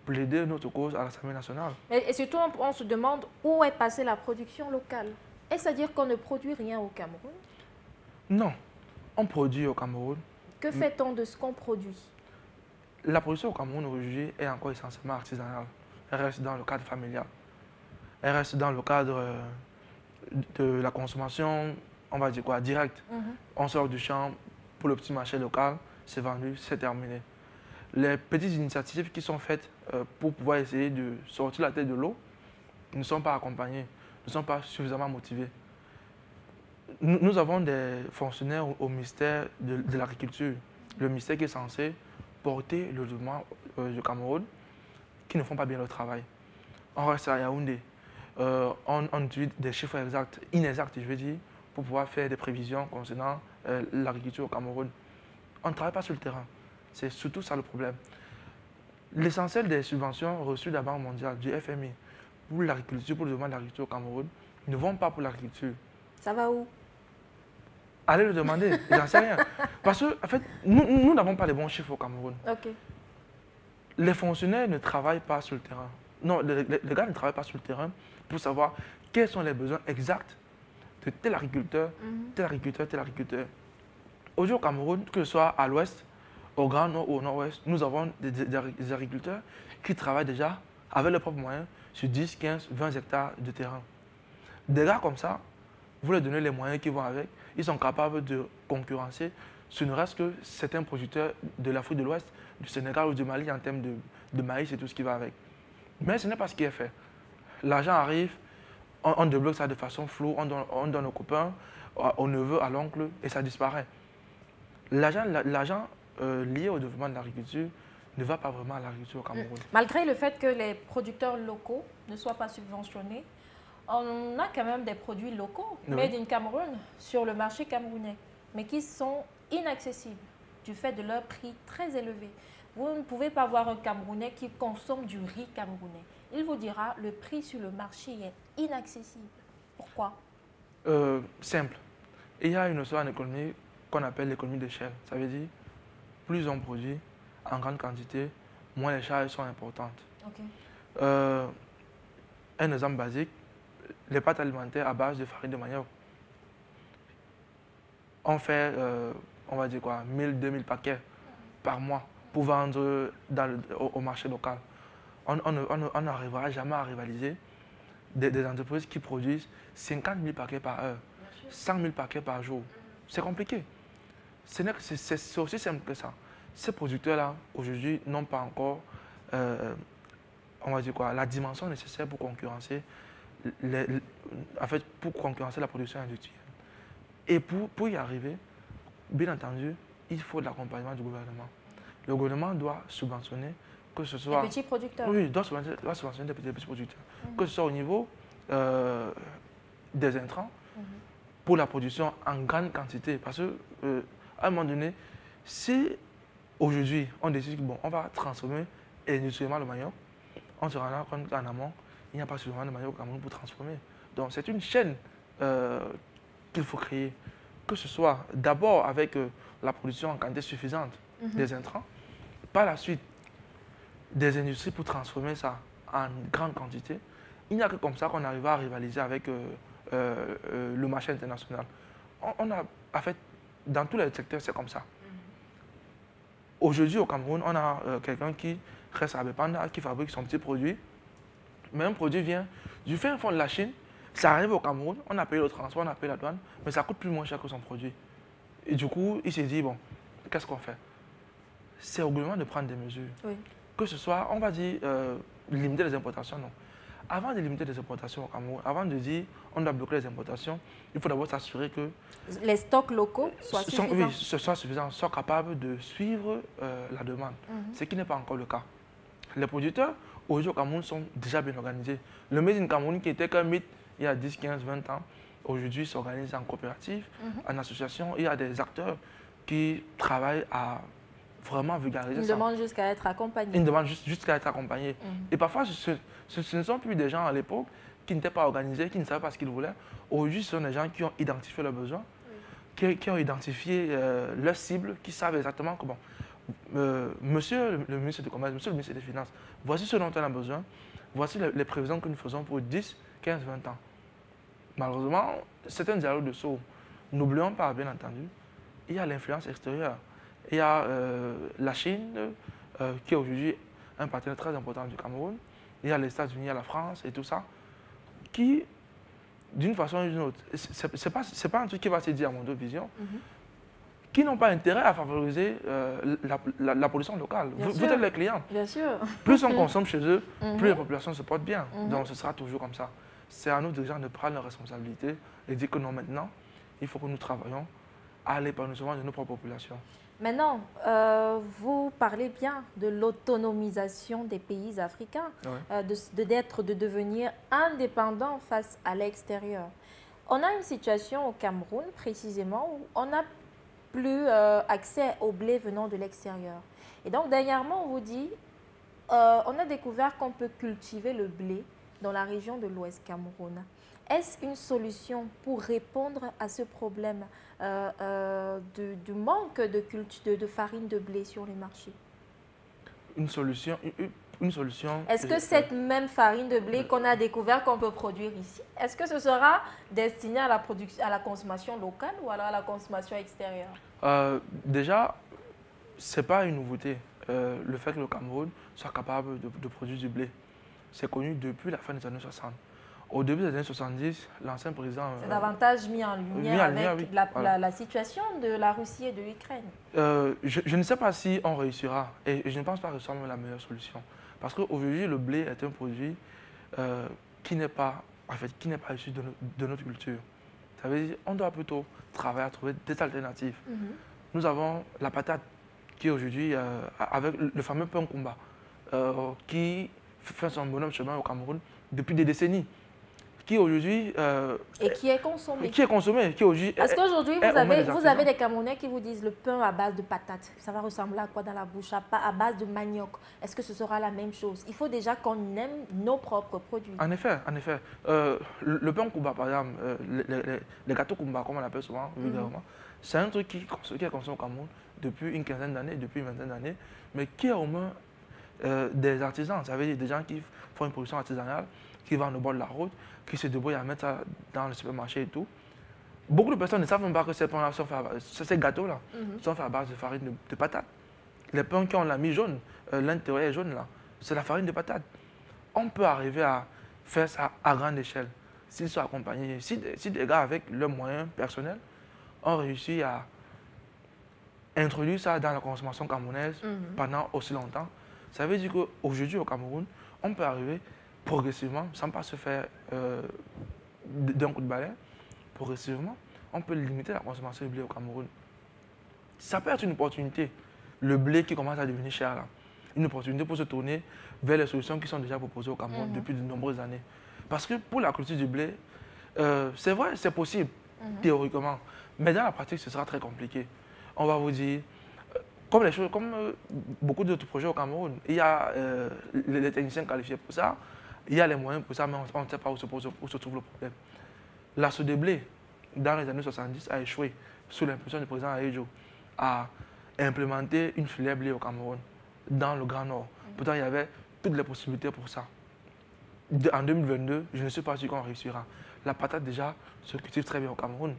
plaider notre cause à l'Assemblée nationale? Et surtout, on se demande où est passée la production locale. Est-ce à dire qu'on ne produit rien au Cameroun? Non, on produit au Cameroun. Que fait-on de ce qu'on produit? La production au Cameroun aujourd'hui est encore essentiellement artisanale. Elle reste dans le cadre familial. Elle reste dans le cadre de la consommation on va dire quoi, direct. On sort du champ pour le petit marché local, c'est vendu, c'est terminé. Les petites initiatives qui sont faites pour pouvoir essayer de sortir la tête de l'eau ne sont pas accompagnées, ne sont pas suffisamment motivées. Nous avons des fonctionnaires au ministère de l'Agriculture, le ministère qui est censé porter le développement du Cameroun, qui ne font pas bien leur travail. On reste à Yaoundé, on utilise des chiffres exacts, inexacts, je veux dire, pour pouvoir faire des prévisions concernant l'agriculture au Cameroun. On ne travaille pas sur le terrain. C'est surtout ça le problème. L'essentiel des subventions reçues de la Banque mondiale, du FMI, pour l'agriculture, pour le développement de l'agriculture au Cameroun, ne vont pas pour l'agriculture. Ça va où? Allez le demander, j'en sais rien. Parce que, en fait, nous n'avons pas les bons chiffres au Cameroun. Ok. Les fonctionnaires ne travaillent pas sur le terrain. Non, les gars ne travaillent pas sur le terrain pour savoir quels sont les besoins exacts de tel agriculteur, tel agriculteur, tel agriculteur. Aujourd'hui au Cameroun, que ce soit à l'ouest, au Grand Nord ou au Nord-Ouest, nous avons des agriculteurs qui travaillent déjà avec leurs propres moyens sur 10, 15, 20 hectares de terrain. Des gars comme ça, vous leur donnez les moyens qui vont avec, ils sont capables de concurrencer, ce ne reste que certains producteurs de l'Afrique de l'Ouest, du Sénégal ou du Mali en termes de maïs et tout ce qui va avec. Mais ce n'est pas ce qui est fait. L'argent arrive, on débloque ça de façon floue, on donne aux copains, aux neveux, à l'oncle, et ça disparaît. L'argent lié au développement de l'agriculture ne va pas vraiment à l'agriculture au Cameroun. Malgré le fait que les producteurs locaux ne soient pas subventionnés, on a quand même des produits locaux, made in Cameroun, sur le marché camerounais, mais qui sont inaccessibles du fait de leur prix très élevé. Vous ne pouvez pas voir un Camerounais qui consomme du riz camerounais. Il vous dira le prix sur le marché est inaccessible. Pourquoi? Simple. Il y a une notion en économie qu'on appelle l'économie d'échelle. Ça veut dire, plus on produit en grande quantité, moins les charges sont importantes. Okay. Un exemple basique, les pâtes alimentaires à base de farine de manioc. On fait, on va dire quoi, 1000, 2000 paquets par mois pour vendre au marché local. On n'arrivera jamais à rivaliser des entreprises qui produisent 50 000 paquets par heure, 100 000 paquets par jour. C'est compliqué. C'est aussi simple que ça. Ces producteurs-là, aujourd'hui, n'ont pas encore, on va dire quoi, la dimension nécessaire pour concurrencer, pour concurrencer la production industrielle. Et pour y arriver, bien entendu, il faut de l'accompagnement du gouvernement. Le gouvernement doit subventionner, que ce soit... Les petits producteurs. Oui, doit subventionner des petits producteurs. Que ce soit au niveau des intrants, pour la production en grande quantité. Parce qu'à un moment donné, si aujourd'hui on décide que bon, on va transformer industriellement le manioc, on se rendra compte qu'en amont, il n'y a pas suffisamment de manioc au Cameroun pour transformer. Donc c'est une chaîne qu'il faut créer. Que ce soit d'abord avec la production en quantité suffisante des intrants, par la suite des industries pour transformer ça en grande quantité. Il n'y a que comme ça qu'on arrive à rivaliser avec le marché international. On a, en fait, dans tous les secteurs, c'est comme ça. Aujourd'hui, au Cameroun, on a quelqu'un qui reste à Bepanda, qui fabrique son petit produit. Mais un produit vient du fin fond de la Chine, ça arrive au Cameroun, on a payé le transport, on a payé la douane, mais ça coûte plus moins cher que son produit. Et du coup, il s'est dit, bon, qu'est-ce qu'on fait? C'est au gouvernement de prendre des mesures. Oui. Que ce soit, on va dire, limiter les importations, non. Avant de limiter les importations au Cameroun, avant de dire on doit bloquer les importations, il faut d'abord s'assurer que les stocks locaux soient suffisants. Oui, soient suffisants, soient capables de suivre la demande, ce qui n'est pas encore le cas. Les producteurs, aujourd'hui au Cameroun, sont déjà bien organisés. Le Made in Cameroun, qui était qu'un mythe il y a 10, 15, 20 ans, aujourd'hui s'organise en coopérative, en association. Il y a des acteurs qui travaillent à vraiment vulgariser ça. Ils demandent jusqu'à être accompagnés. Ils demandent jusqu'à être accompagnés. Et parfois, ce ne sont plus des gens à l'époque qui n'étaient pas organisés, qui ne savaient pas ce qu'ils voulaient. Aujourd'hui, ce sont des gens qui ont identifié leurs besoins, qui ont identifié leurs cibles, qui savent exactement comment. Monsieur le ministre du Commerce, monsieur le ministre des Finances, voici ce dont on a besoin, voici les prévisions que nous faisons pour 10, 15, 20 ans. Malheureusement, c'est un dialogue de sourds. N'oublions pas, bien entendu, il y a l'influence extérieure. Il y a la Chine, qui est aujourd'hui un partenaire très important du Cameroun. Il y a les États-Unis, il y a la France et tout ça, qui d'une façon ou d'une autre, c'est pas un truc qui va se dire à Mondo Vision, qui n'ont pas intérêt à favoriser la production locale. Vous êtes les clients. Bien sûr. Plus on consomme chez eux, plus la population se porte bien. Donc ce sera toujours comme ça. C'est à nous dirigeants de prendre leurs responsabilités et dire que non, maintenant, il faut que nous travaillions à l'épanouissement de nos propres populations. Maintenant, vous parlez bien de l'autonomisation des pays africains, de devenir indépendants face à l'extérieur. On a une situation au Cameroun, précisément, où on n'a plus accès au blé venant de l'extérieur. Et donc, dernièrement, on vous dit, on a découvert qu'on peut cultiver le blé dans la région de l'Ouest Cameroun. Est-ce une solution pour répondre à ce problème du manque de farine de blé sur les marchés? Une solution. Est-ce que cette même farine de blé qu'on a découvert qu'on peut produire ici, est-ce que ce sera destiné à la consommation locale ou alors à la consommation extérieure? Déjà, ce n'est pas une nouveauté. Le fait que le Cameroun soit capable de produire du blé, c'est connu depuis la fin des années 60. Au début des années 70, l'ancien président... C'est davantage mis en lumière avec la situation de la Russie et de l'Ukraine. Je ne sais pas si on réussira, et je ne pense pas que ce soit la meilleure solution. Parce qu'aujourd'hui, le blé est un produit qui n'est pas issu de notre culture. Ça veut dire qu'on doit plutôt travailler à trouver des alternatives. Nous avons la patate, qui aujourd'hui, avec le fameux pain combat, qui fait son bonhomme chemin au Cameroun depuis des décennies. Qui aujourd'hui... et qui est consommé. Qui est consommé. Parce qu'aujourd'hui, vous avez des Camerounais qui vous disent le pain à base de patates, ça va ressembler à quoi dans la bouche? À base de manioc. Est-ce que ce sera la même chose? Il faut déjà qu'on aime nos propres produits. En effet, en effet. Le pain Kumba, par exemple, les gâteaux Kumba, comme on l'appelle souvent, c'est un truc qui est consommé au Cameroun depuis une quinzaine d'années, depuis une vingtaine d'années, mais qui est au moins des artisans, ça veut dire des gens qui font une production artisanale, qui vendent au bord de la route, qui se débrouillent à mettre ça dans le supermarché et tout. Beaucoup de personnes ne savent même pas que ces gâteaux-là sont faits à base de farine de patates. Les pains qui ont la mi jaune, l'intérieur est jaune là, c'est la farine de patates. On peut arriver à faire ça à grande échelle, s'ils sont accompagnés. Si des gars avec leurs moyens personnels ont réussi à introduire ça dans la consommation camerounaise pendant aussi longtemps, ça veut dire qu'aujourd'hui au Cameroun, on peut arriver progressivement, sans pas se faire d'un coup de balai, progressivement, on peut limiter la consommation de blé au Cameroun. Ça peut être une opportunité, le blé qui commence à devenir cher là, une opportunité pour se tourner vers les solutions qui sont déjà proposées au Cameroun depuis de nombreuses années. Parce que pour la culture du blé, c'est vrai, c'est possible, théoriquement, mais dans la pratique, ce sera très compliqué. On va vous dire, comme beaucoup d'autres projets au Cameroun, il y a les techniciens qualifiés pour ça, il y a les moyens pour ça, mais on ne sait pas où se trouve le problème. L'assaut des blés, dans les années 70, a échoué sous l'impulsion du président Aïdjo à implémenter une filière blé au Cameroun, dans le Grand Nord. Pourtant, il y avait toutes les possibilités pour ça. En 2022, je ne suis pas sûr qu'on réussira. La patate, déjà, se cultive très bien au Cameroun.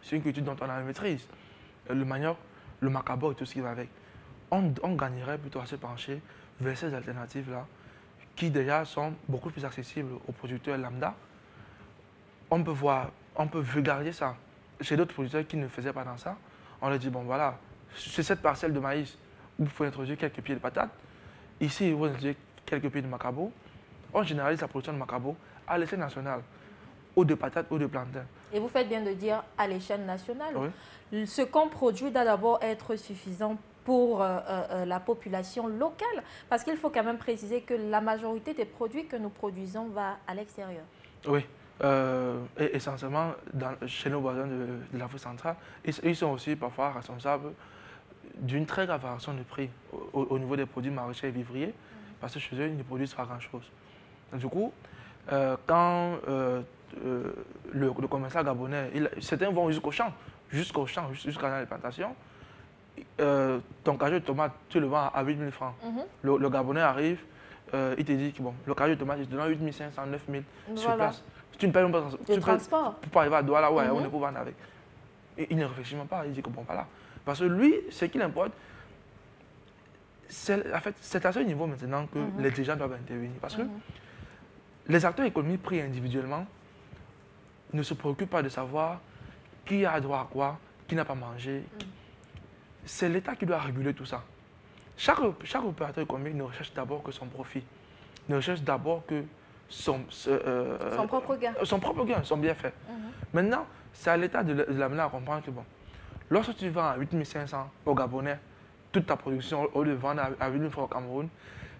C'est une culture dont on a une maîtrise. Le manioc, le macabo et tout ce qui va avec. On gagnerait plutôt à se pencher vers ces alternatives-là, qui déjà sont beaucoup plus accessibles aux producteurs lambda. On peut vulgariser ça. Chez d'autres producteurs qui ne faisaient pas dans ça, on leur dit, bon voilà, c'est cette parcelle de maïs où il faut introduire quelques pieds de patates. Ici, il faut introduire quelques pieds de macabo. On généralise la production de macabo à l'échelle nationale, ou de patates ou de plantains. Et vous faites bien de dire à l'échelle nationale. Oui. Ce qu'on produit doit d'abord être suffisant pour la population locale. Parce qu'il faut quand même préciser que la majorité des produits que nous produisons va à l'extérieur. Oui, et essentiellement chez nos voisins de l'Afrique centrale, ils sont aussi parfois responsables d'une très grave variation de prix au niveau des produits maraîchers et vivriers, parce que chez eux, ils ne produisent pas grand-chose. Du coup, quand le commerçant gabonais, certains vont jusqu'au champ, jusqu'à la plantation, ton cajou de tomate, tu le vends à 8 000 francs. Le Gabonais arrive, il te dit que bon, le cajou de tomate, il te donne 8 500, 9 000 sur place. Tu ne payes même pas le transport. Pour arriver à Douala, ouais, on est pour vendre avec. Et il ne réfléchit même pas, il dit que bon, voilà. Parce que lui, ce qu'il importe, en fait, c'est à ce niveau maintenant que les dirigeants doivent intervenir. Parce que les acteurs économiques pris individuellement ne se préoccupe pas de savoir qui a droit à quoi, qui n'a pas mangé. C'est l'État qui doit réguler tout ça. Chaque opérateur économique ne recherche d'abord que son profit, ne recherche d'abord que son propre gain. Son propre gain, son bienfait. Maintenant, c'est à l'État de l'amener à comprendre que bon, lorsque tu vends à 8500 au Gabonais, toute ta production, au lieu de vendre à 8000 francs au Cameroun,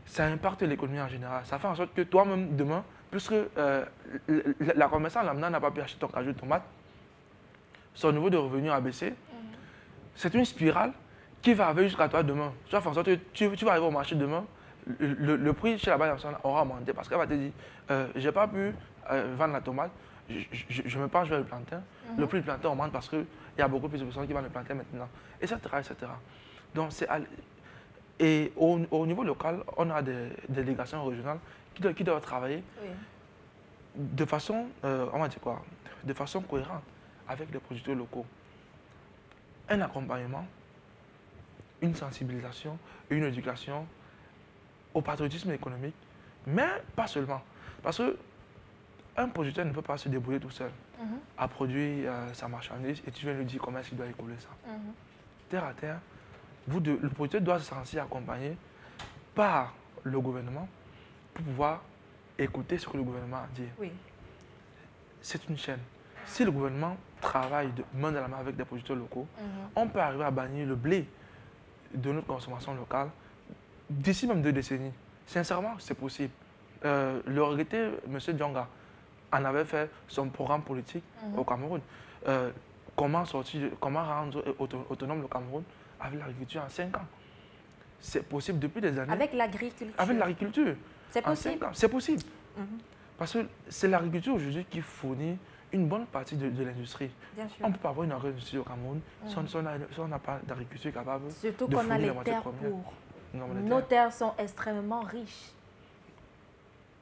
ça impacte l'économie en général. Ça fait en sorte que toi-même, demain, puisque la commerçant lambda n'a pas pu acheter ton cajou de tomate, son niveau de revenu a baissé. C'est une spirale qui va arriver jusqu'à toi demain. Tu vas faire en sorte que tu vas arriver au marché demain, le prix chez la banque aura augmenté parce qu'elle va te dire j'ai pas pu vendre la tomate, je me penche vers le plantain. Le prix du plantain augmente parce qu'il y a beaucoup plus de personnes qui vendent le plantain maintenant, etc. etc. Donc, et au niveau local, on a des délégations régionales qui doivent travailler de façon, on va dire quoi, de façon cohérente avec les producteurs locaux. Un accompagnement, une sensibilisation, une éducation au patriotisme économique, mais pas seulement. Parce qu'un producteur ne peut pas se débrouiller tout seul à produire sa marchandise et tu viens lui dire comment est-ce qu'il doit écouler ça. Terre à terre, le producteur doit se sentir accompagné par le gouvernement pour pouvoir écouter ce que le gouvernement a à dire. C'est une chaîne. Si le gouvernement travaille de main dans la main avec des producteurs locaux, on peut arriver à bannir le blé de notre consommation locale d'ici même 2 décennies. Sincèrement, c'est possible. Le regretté M. Dionga en avait fait son programme politique au Cameroun. Comment rendre autonome le Cameroun avec l'agriculture en 5 ans. C'est possible depuis des années. Avec l'agriculture. Avec l'agriculture. C'est possible. 5 ans, c'est possible. Parce que c'est l'agriculture aujourd'hui qui fournit une bonne partie de l'industrie. On ne peut pas avoir une agriculture au Cameroun si on n'a pas d'agriculture capable surtout de qu'on a les fournir la terres matière première. pour. Nos terres sont extrêmement riches.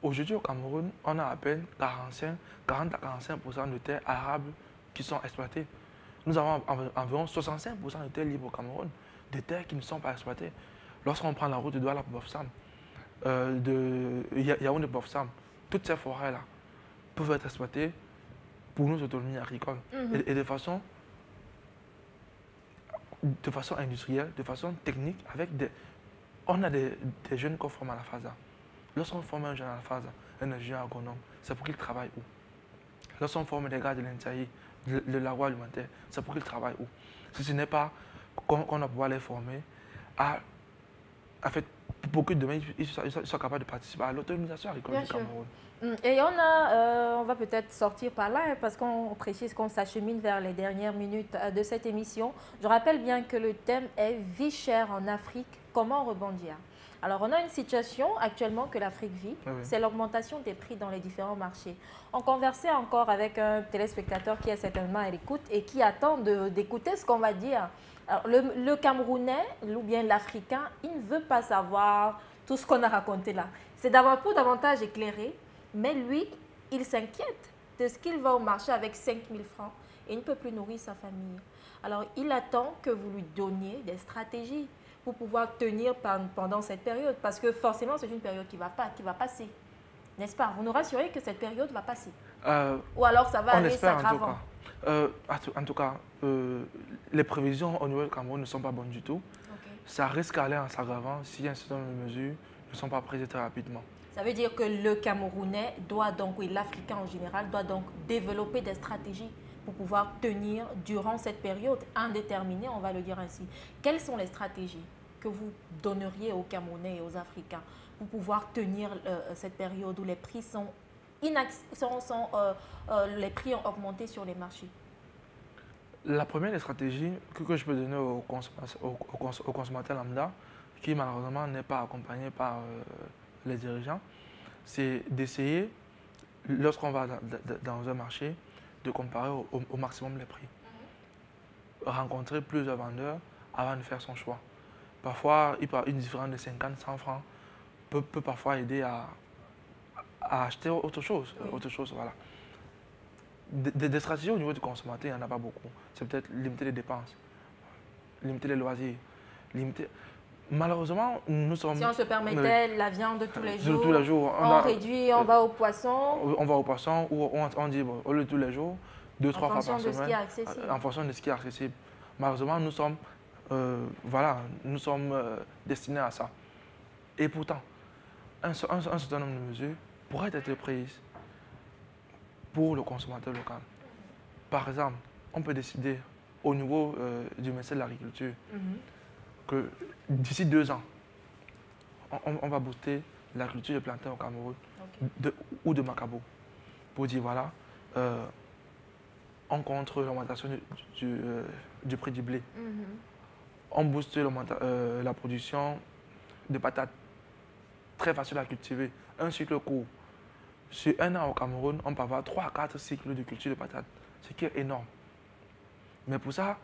Aujourd'hui au Cameroun, on a à peine 40 à 45% de terres arables qui sont exploitées. Nous avons environ 65% de terres libres au Cameroun, des terres qui ne sont pas exploitées. Lorsqu'on prend la route de Douala pour Bofsam, de Yaoundé Bofsam, toutes ces forêts-là peuvent être exploitées pour nos autonomies agricoles. Et de façon industrielle, de façon technique, on a des jeunes qu'on forme à la FASA. Lorsqu'on forme un jeune à la FASA, un ingénieur agronome, c'est pour qu'il travaille où? Lorsqu'on forme des gars de l'Intaï, de l'agroalimentaire, c'est pour qu'ils travaillent où? Si ce n'est pas qu'on va pouvoir les former pour que demain ils soient capables de participer à l'autonomisation agricole du Cameroun. Et on va peut-être sortir par là, hein, parce qu'on précise qu'on s'achemine vers les dernières minutes de cette émission. Je rappelle bien que le thème est « Vie chère en Afrique, comment rebondir ?» Alors, on a une situation actuellement que l'Afrique vit, c'est l'augmentation des prix dans les différents marchés. On conversait encore avec un téléspectateur qui est certainement à l'écoute et qui attend d'écouter ce qu'on va dire. Alors, le Camerounais, ou bien l'Africain, il ne veut pas savoir tout ce qu'on a raconté là. C'est pour davantage éclairé, mais lui, il s'inquiète de ce qu'il va au marché avec 5 000 francs et il ne peut plus nourrir sa famille. Alors, il attend que vous lui donniez des stratégies pour pouvoir tenir pendant cette période. Parce que forcément, c'est une période qui va passer. N'est-ce pas? Vous nous rassurez que cette période va passer. Ou alors ça va aller s'aggravant. En tout cas, les prévisions au niveau du Cameroun ne sont pas bonnes du tout. Ça risque d'aller en s'aggravant si un certain nombre de mesures ne sont pas prises très rapidement. Ça veut dire que le Camerounais doit donc, oui, l'Africain en général, doit donc développer des stratégies pour pouvoir tenir durant cette période indéterminée, on va le dire ainsi. Quelles sont les stratégies que vous donneriez aux Camerounais et aux Africains pour pouvoir tenir cette période où les prix les prix ont augmenté sur les marchés? La première des stratégies que je peux donner aux consommateurs lambda, qui malheureusement n'est pas accompagné par les dirigeants, c'est d'essayer, lorsqu'on va dans un marché, de comparer au maximum les prix. Rencontrer plusieurs vendeurs avant de faire son choix. Parfois, une différence de 50-100 francs peut parfois aider à acheter autre chose. Voilà. Des stratégies au niveau du consommateur, il n'y en a pas beaucoup. C'est peut-être limiter les dépenses, limiter les loisirs, limiter... Malheureusement, nous sommes... Si on se permettait la viande de tous les jours, tous les jours on réduit, on va au poisson. On va au poisson ou on dit, bon, au lieu de tous les jours, 2-3 fois par semaine. En fonction de ce qui est accessible. En fonction de ce qui est accessible. Malheureusement, nous sommes, voilà, nous sommes destinés à ça. Et pourtant, un certain nombre de mesures pourraient être prises pour le consommateur local. Par exemple, on peut décider au niveau du ministère de l'Agriculture que d'ici 2 ans, on va booster la culture de plantain au Cameroun ou de macabo pour dire voilà, on contre l'augmentation du prix du blé. On booste la production de patates très facile à cultiver, un cycle court. Sur 1 an au Cameroun, on peut avoir 3 à 4 cycles de culture de patates, ce qui est énorme. Mais pour ça,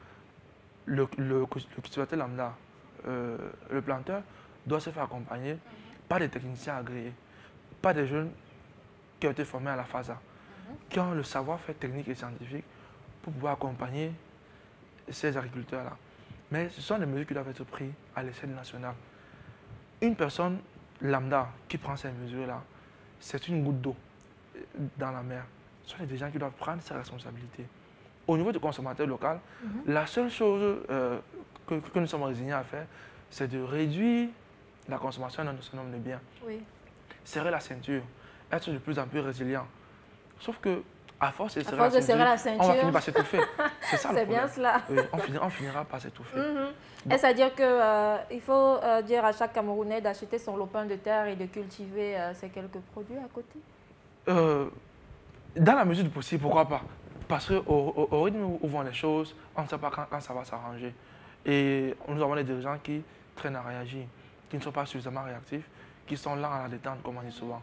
le cultivateur lambda, le planteur, doit se faire accompagner par des techniciens agréés, par des jeunes qui ont été formés à la FASA, qui ont le savoir-faire technique et scientifique pour pouvoir accompagner ces agriculteurs-là. Mais ce sont des mesures qui doivent être prises à l'échelle nationale. Une personne lambda qui prend ces mesures-là, c'est une goutte d'eau dans la mer. Ce sont des gens qui doivent prendre ses responsabilités. Au niveau du consommateur local, la seule chose que nous sommes résignés à faire, c'est de réduire la consommation d'un certain nombre de biens. Serrer la ceinture, être de plus en plus résilient. Sauf que, à force de serrer la ceinture, on va finir par s'étouffer. C'est ça le problème. C'est bien cela. Oui, on finira par s'étouffer. Est-ce à dire qu'il faut dire à chaque Camerounais d'acheter son lopin de terre et de cultiver ces quelques produits à côté? Dans la mesure du possible, pourquoi pas? Parce qu'au rythme où vont les choses, on ne sait pas quand ça va s'arranger. Et nous avons des dirigeants qui traînent à réagir, qui ne sont pas suffisamment réactifs, qui sont lents à la détente, comme on dit souvent.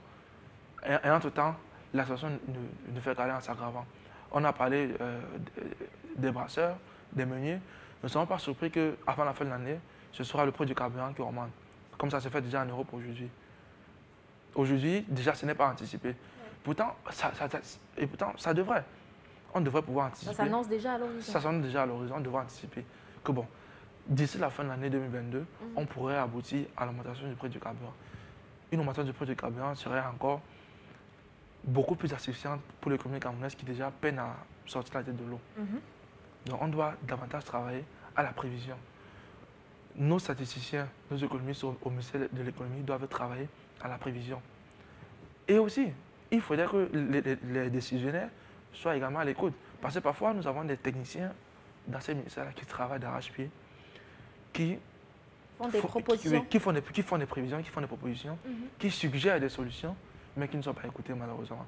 Et entre-temps, la situation ne fait qu'aller en s'aggravant. On a parlé des brasseurs, des meuniers. Nous ne sommes pas surpris qu'avant la fin de l'année, ce sera le prix du carburant qui augmente. Comme ça se fait déjà en Europe aujourd'hui. Aujourd'hui, déjà, ce n'est pas anticipé. Pourtant, ça devrait. On devrait pouvoir anticiper. Ça s'annonce déjà à l'horizon. Ça s'annonce déjà à l'horizon, on devrait anticiper que bon, d'ici la fin de l'année 2022, on pourrait aboutir à l'augmentation du prix du carburant. Une augmentation du prix du carburant serait encore beaucoup plus asphyxiante pour l'économie camerounaise qui déjà peine à sortir la tête de l'eau. Donc on doit davantage travailler à la prévision. Nos statisticiens, nos économistes au ministère de l'économie doivent travailler à la prévision. Et aussi, il faudrait que les décisionnaires soient également à l'écoute. Parce que parfois, nous avons des techniciens dans ces ministères qui travaillent d'arrache-pied, qui font des propositions, qui font des prévisions, qui font des propositions, qui suggèrent des solutions, mais qui ne sont pas écoutées malheureusement.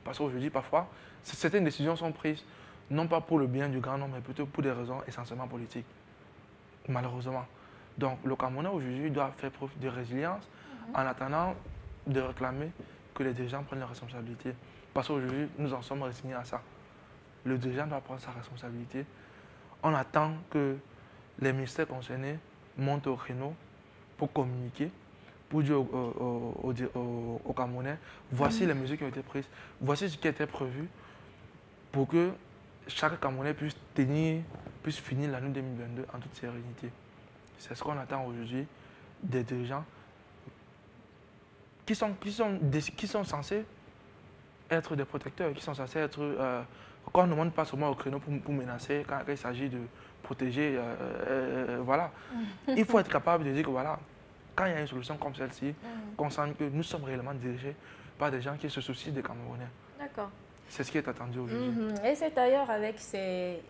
Parce qu'aujourd'hui, parfois, certaines décisions sont prises, non pas pour le bien du grand nombre, mais plutôt pour des raisons essentiellement politiques, malheureusement. Donc le Camerounais aujourd'hui doit faire preuve de résilience en attendant de réclamer que les dirigeants prennent leurs responsabilités. Parce qu'aujourd'hui, nous en sommes résignés à ça. Le dirigeant doit prendre sa responsabilité. On attend que les ministères concernés montent au créneau pour communiquer, pour dire aux Camerounais, voici les mesures qui ont été prises, voici ce qui a été prévu pour que chaque Camerounais puisse finir l'année 2022 en toute sérénité. C'est ce qu'on attend aujourd'hui des dirigeants qui sont censés être des protecteurs, qui sont censés être... quand on ne monte pas seulement au créneau pour menacer, quand il s'agit de protéger, voilà. Il faut être capable de dire que voilà, quand il y a une solution comme celle-ci, qu'on sente que nous sommes réellement dirigés par des gens qui se soucient des Camerounais. D'accord. C'est ce qui est attendu aujourd'hui. Et c'est d'ailleurs avec ces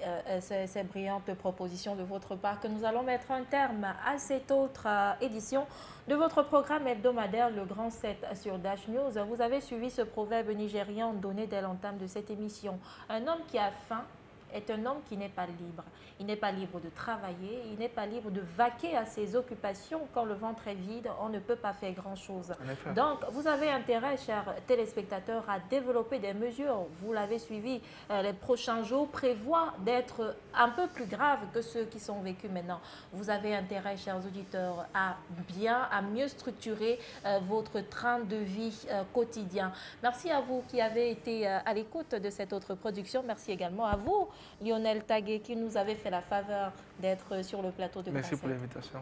brillantes propositions de votre part que nous allons mettre un terme à cette autre édition de votre programme hebdomadaire, le Grand 7 sur Dash News. Vous avez suivi ce proverbe nigérian donné dès l'entame de cette émission. Un homme qui a faim est un homme qui n'est pas libre. Il n'est pas libre de travailler, il n'est pas libre de vaquer à ses occupations. Quand le ventre est vide, on ne peut pas faire grand-chose. Donc, vous avez intérêt, chers téléspectateurs, à développer des mesures. Vous l'avez suivi, les prochains jours prévoient d'être un peu plus graves que ceux qui sont vécus maintenant. Vous avez intérêt, chers auditeurs, à mieux structurer votre train de vie quotidien. Merci à vous qui avez été à l'écoute de cette autre production. Merci également à vous, Lionel Tagué, qui nous avait fait la faveur d'être sur le plateau de Grand 7. Merci pour l'invitation.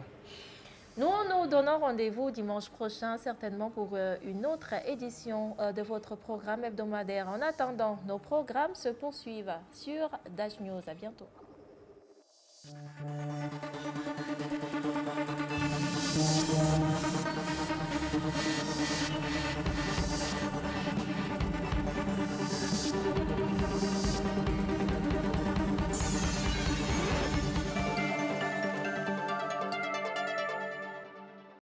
Nous nous donnons rendez-vous dimanche prochain, certainement pour une autre édition de votre programme hebdomadaire. En attendant, nos programmes se poursuivent sur Dash News. À bientôt.